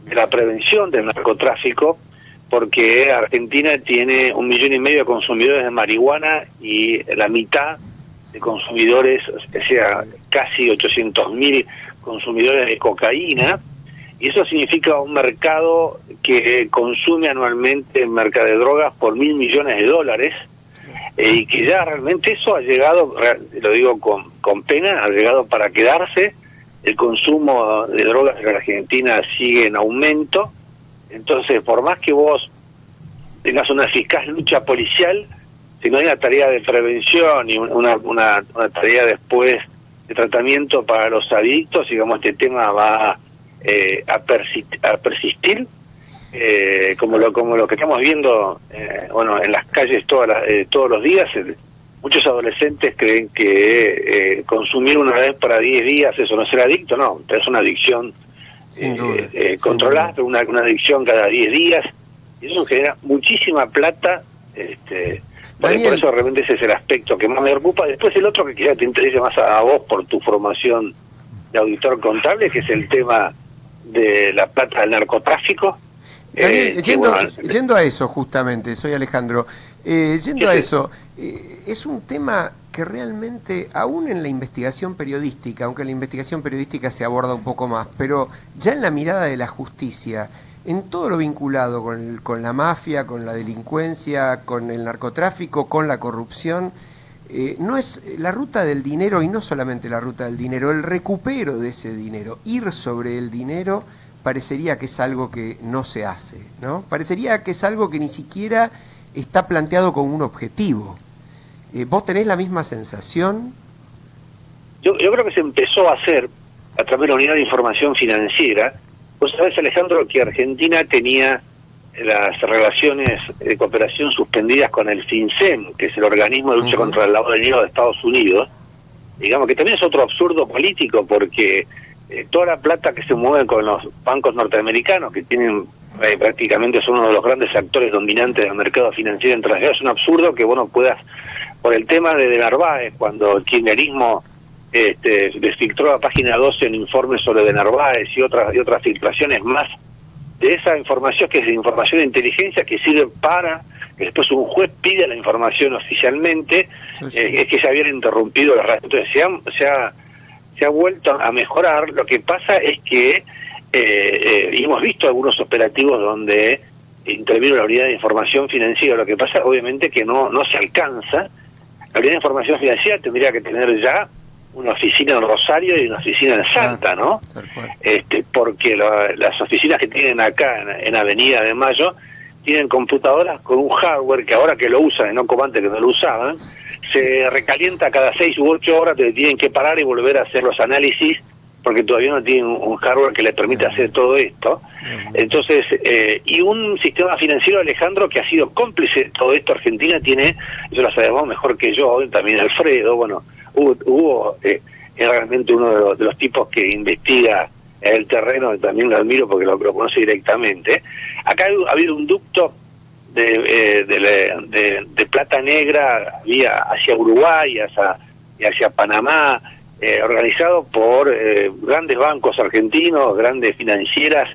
S7: de la prevención del narcotráfico, porque Argentina tiene 1,5 millones de consumidores de marihuana, y la mitad consumidores, o sea, casi 800.000 consumidores de cocaína, y eso significa un mercado que consume anualmente en mercado de drogas por $1.000 millones, y que ya realmente eso ha llegado, lo digo con pena, ha llegado para quedarse. El consumo de drogas en la Argentina sigue en aumento. Entonces, por más que vos tengas una eficaz lucha policial, si no hay una tarea de prevención y una tarea después de tratamiento para los adictos, digamos, este tema va a persistir, como lo que estamos viendo en las calles todos los días. Muchos adolescentes creen que consumir una vez para 10 días eso no es ser adicto. No, es una adicción controlada, pero una adicción cada 10 días, y eso genera muchísima plata. Por eso realmente ese es el aspecto que más me preocupa. Después el otro que quizás te interese más a vos por tu formación de auditor contable, que es el tema de la plata del narcotráfico.
S2: Daniel, yendo a eso justamente, soy Alejandro, yendo a eso, es un tema que realmente, aún en la investigación periodística, aunque en la investigación periodística se aborda un poco más, pero ya en la mirada de la justicia, en todo lo vinculado con la mafia, con la delincuencia, con el narcotráfico, con la corrupción, no es la ruta del dinero, y no solamente la ruta del dinero, el recupero de ese dinero, ir sobre el dinero, parecería que es algo que no se hace, ¿no? Parecería que es algo que ni siquiera está planteado como un objetivo. ¿Vos tenés la misma sensación?
S7: Yo creo que se empezó a hacer a través de la Unidad de Información Financiera. Vos sabés, Alejandro, que Argentina tenía las relaciones de cooperación suspendidas con el FinCEN, que es el organismo de lucha contra el lavado de dinero de Estados Unidos. Digamos que también es otro absurdo político, porque toda la plata que se mueve con los bancos norteamericanos, que tienen prácticamente son uno de los grandes actores dominantes del mercado financiero internacional, es un absurdo que vos no puedas, por el tema de Narváez, cuando el kirchnerismo desfiltró a página 12 un informe sobre de Narváez y otras filtraciones más de esa información, que es de información de inteligencia, que sirve para que después un juez pida la información oficialmente, es que se habían interrumpido las radios. Entonces se ha vuelto a mejorar. Lo que pasa es que hemos visto algunos operativos donde intervino la Unidad de Información Financiera. Lo que pasa, obviamente, que no se alcanza. La Unidad de Información Financiera tendría que tener ya una oficina en Rosario y una oficina en Salta, ¿no? Porque las oficinas que tienen acá en Avenida de Mayo tienen computadoras con un hardware que ahora que lo usan, y no como antes que no lo usaban, se recalienta cada 6 u 8 horas, te tienen que parar y volver a hacer los análisis, porque todavía no tienen un hardware que les permita hacer todo esto. Entonces, y un sistema financiero, Alejandro, que ha sido cómplice de todo esto. Argentina tiene, eso lo sabemos mejor que yo, también Alfredo, bueno, Hugo es realmente uno de los tipos que investiga el terreno, también lo admiro porque lo conoce directamente. Acá ha habido un ducto de plata negra hacia Uruguay y hacia Panamá, organizado por grandes bancos argentinos, grandes financieras,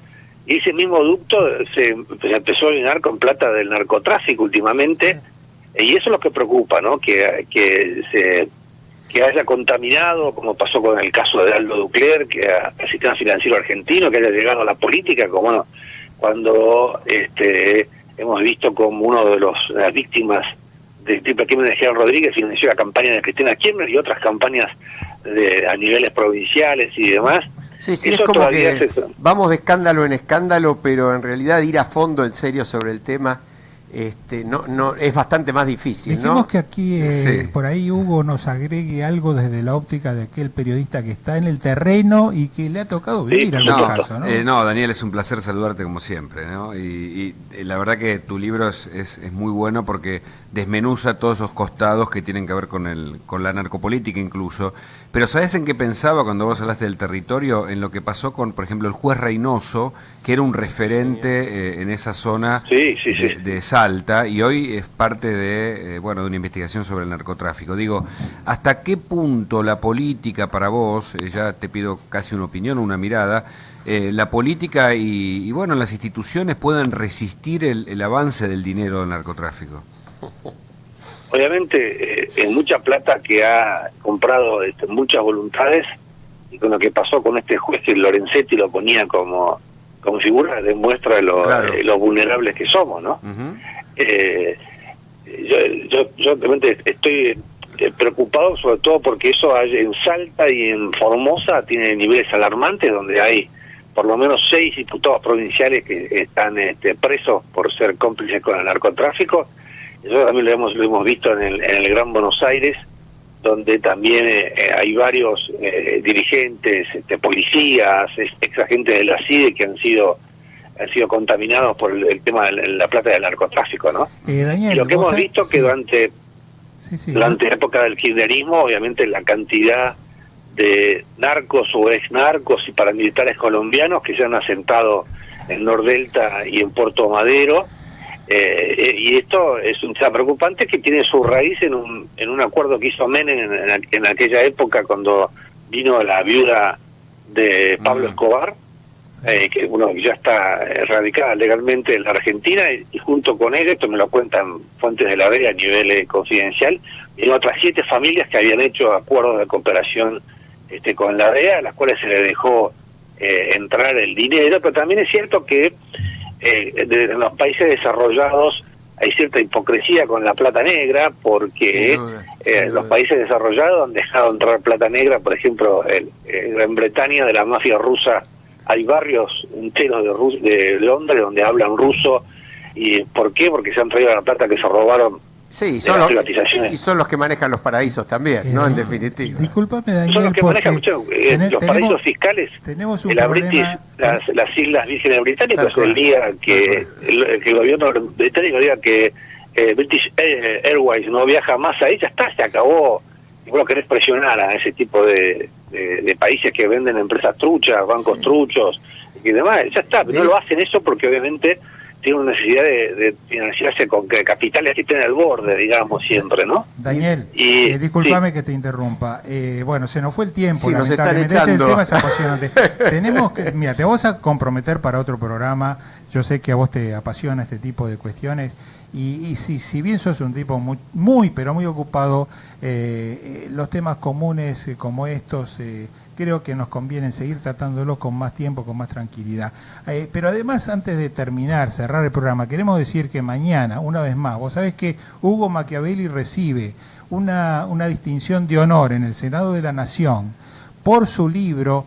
S7: y ese mismo ducto se empezó a llenar con plata del narcotráfico últimamente, y eso es lo que preocupa, ¿no? Que haya contaminado, como pasó con el caso de Aldo Ducler, que al sistema financiero argentino, que haya llegado a la política, como bueno, cuando hemos visto como uno de las víctimas del triple crimen de Gerardo Rodríguez financió la campaña de Cristina Kirchner y otras campañas a niveles provinciales y demás.
S2: Sí, eso es como que vamos de escándalo en escándalo, pero en realidad ir a fondo en serio sobre el tema no es bastante más difícil,
S1: Dejemos
S2: ¿no?
S1: que aquí por ahí Hugo nos agregue algo desde la óptica de aquel periodista que está en el terreno y que le ha tocado vivir algún caso, ¿no?
S3: No, Daniel, es un placer saludarte como siempre, ¿no? Y la verdad que tu libro es muy bueno porque desmenuza todos esos costados que tienen que ver con la narcopolítica incluso. Pero ¿sabés en qué pensaba cuando vos hablaste del territorio? En lo que pasó con, por ejemplo, el juez Reynoso, que era un referente en esa zona de Salta, y hoy es parte de una investigación sobre el narcotráfico. Digo, ¿hasta qué punto la política para vos, ya te pido casi una opinión, una mirada, la política y las instituciones pueden resistir el avance del dinero del narcotráfico?
S7: obviamente es mucha plata que ha comprado muchas voluntades, y con lo que pasó con este juez que Lorenzetti lo ponía como figura, demuestra lo vulnerables que somos, ¿no?
S2: Uh-huh.
S7: Yo realmente estoy preocupado, sobre todo porque eso en Salta y en Formosa tiene niveles alarmantes, donde hay por lo menos 6 diputados provinciales que están presos por ser cómplices con el narcotráfico. Eso también lo hemos visto en el Gran Buenos Aires, donde también hay varios dirigentes, policías, ex agentes de la CIDE que han sido contaminados por el tema de la plata del narcotráfico, ¿no?
S1: Daniel,
S7: y lo que hemos visto que durante la época del kirchnerismo, obviamente la cantidad de narcos o ex narcos y paramilitares colombianos que se han asentado en Nordelta y en Puerto Madero, y esto es un tema preocupante que tiene su raíz en un acuerdo que hizo Menem en aquella época, cuando vino la viuda de Pablo Escobar, que ya está radicada legalmente en la Argentina, y junto con ella, esto me lo cuentan fuentes de la DEA a nivel confidencial, y otras 7 familias que habían hecho acuerdos de cooperación con la DEA, a las cuales se le dejó entrar el dinero. Pero también es cierto que en los países desarrollados hay cierta hipocresía con la plata negra, porque los países desarrollados han dejado entrar plata negra. Por ejemplo, en Gran Bretaña, de la mafia rusa, hay barrios enteros de Londres donde hablan ruso. ¿Y por qué? Porque se han traído la plata que se robaron.
S2: Sí, son los que manejan los paraísos también, ¿no? En definitiva.
S1: Discúlpame, Daniel,
S7: son los que manejan los paraísos fiscales.
S1: Tenemos un
S7: de la
S1: problema.
S7: las Islas Vírgenes Británicas. El día que el gobierno británico diga que British Airways no viaja más ahí, ya está, se acabó. Y vos querés presionar a ese tipo de países que venden empresas truchas, bancos truchos y demás, ya está. Pero no lo hacen eso porque obviamente tiene una necesidad de financiarse con capitales que estén al borde, digamos, siempre, ¿no?
S1: Daniel, discúlpame que te interrumpa. Bueno, se nos fue el tiempo, lamentablemente.
S2: Nos están echando.
S1: Este tema es apasionante. Tenemos que, mira, te vamos a comprometer para otro programa. Yo sé que a vos te apasiona este tipo de cuestiones. Y si bien sos un tipo muy pero muy ocupado, los temas comunes como estos, creo que nos conviene seguir tratándolos con más tiempo, con más tranquilidad. Pero además, antes de terminar, cerrar el programa, queremos decir que mañana, una vez más, vos sabés que Hugo Machiavelli recibe una distinción de honor en el Senado de la Nación por su libro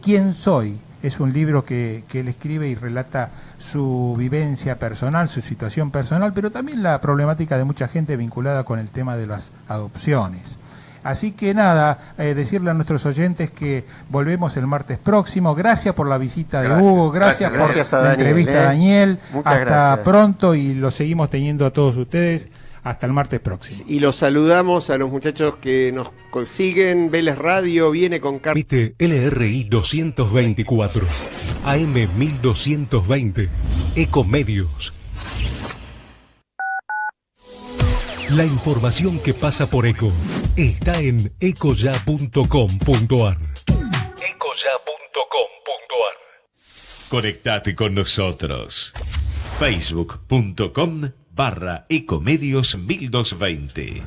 S1: ¿Quién soy? Es un libro que él escribe y relata su vivencia personal, su situación personal, pero también la problemática de mucha gente vinculada con el tema de las adopciones. Así que nada, decirle a nuestros oyentes que volvemos el martes próximo. Gracias por la visita de Hugo, gracias por la entrevista a Daniel. Hasta pronto, y lo seguimos teniendo a todos ustedes. Hasta el martes próximo.
S2: Y los saludamos a los muchachos que nos consiguen. Vélez Radio viene con
S4: Emite LRI 224, AM 1220, Ecomedios. La información que pasa por Eco está en ecoya.com.ar.
S5: Ecoya.com.ar. Conectate con nosotros. Facebook.com/Ecomedios 1220.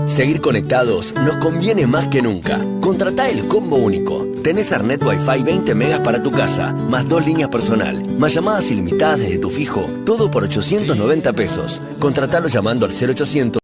S6: Seguir conectados nos conviene más que nunca. Contratá el combo único. Tenés Arnet Wi-Fi 20 megas para tu casa, más 2 líneas personal, más llamadas ilimitadas desde tu fijo, todo por 890 pesos. Contratalo llamando al 0800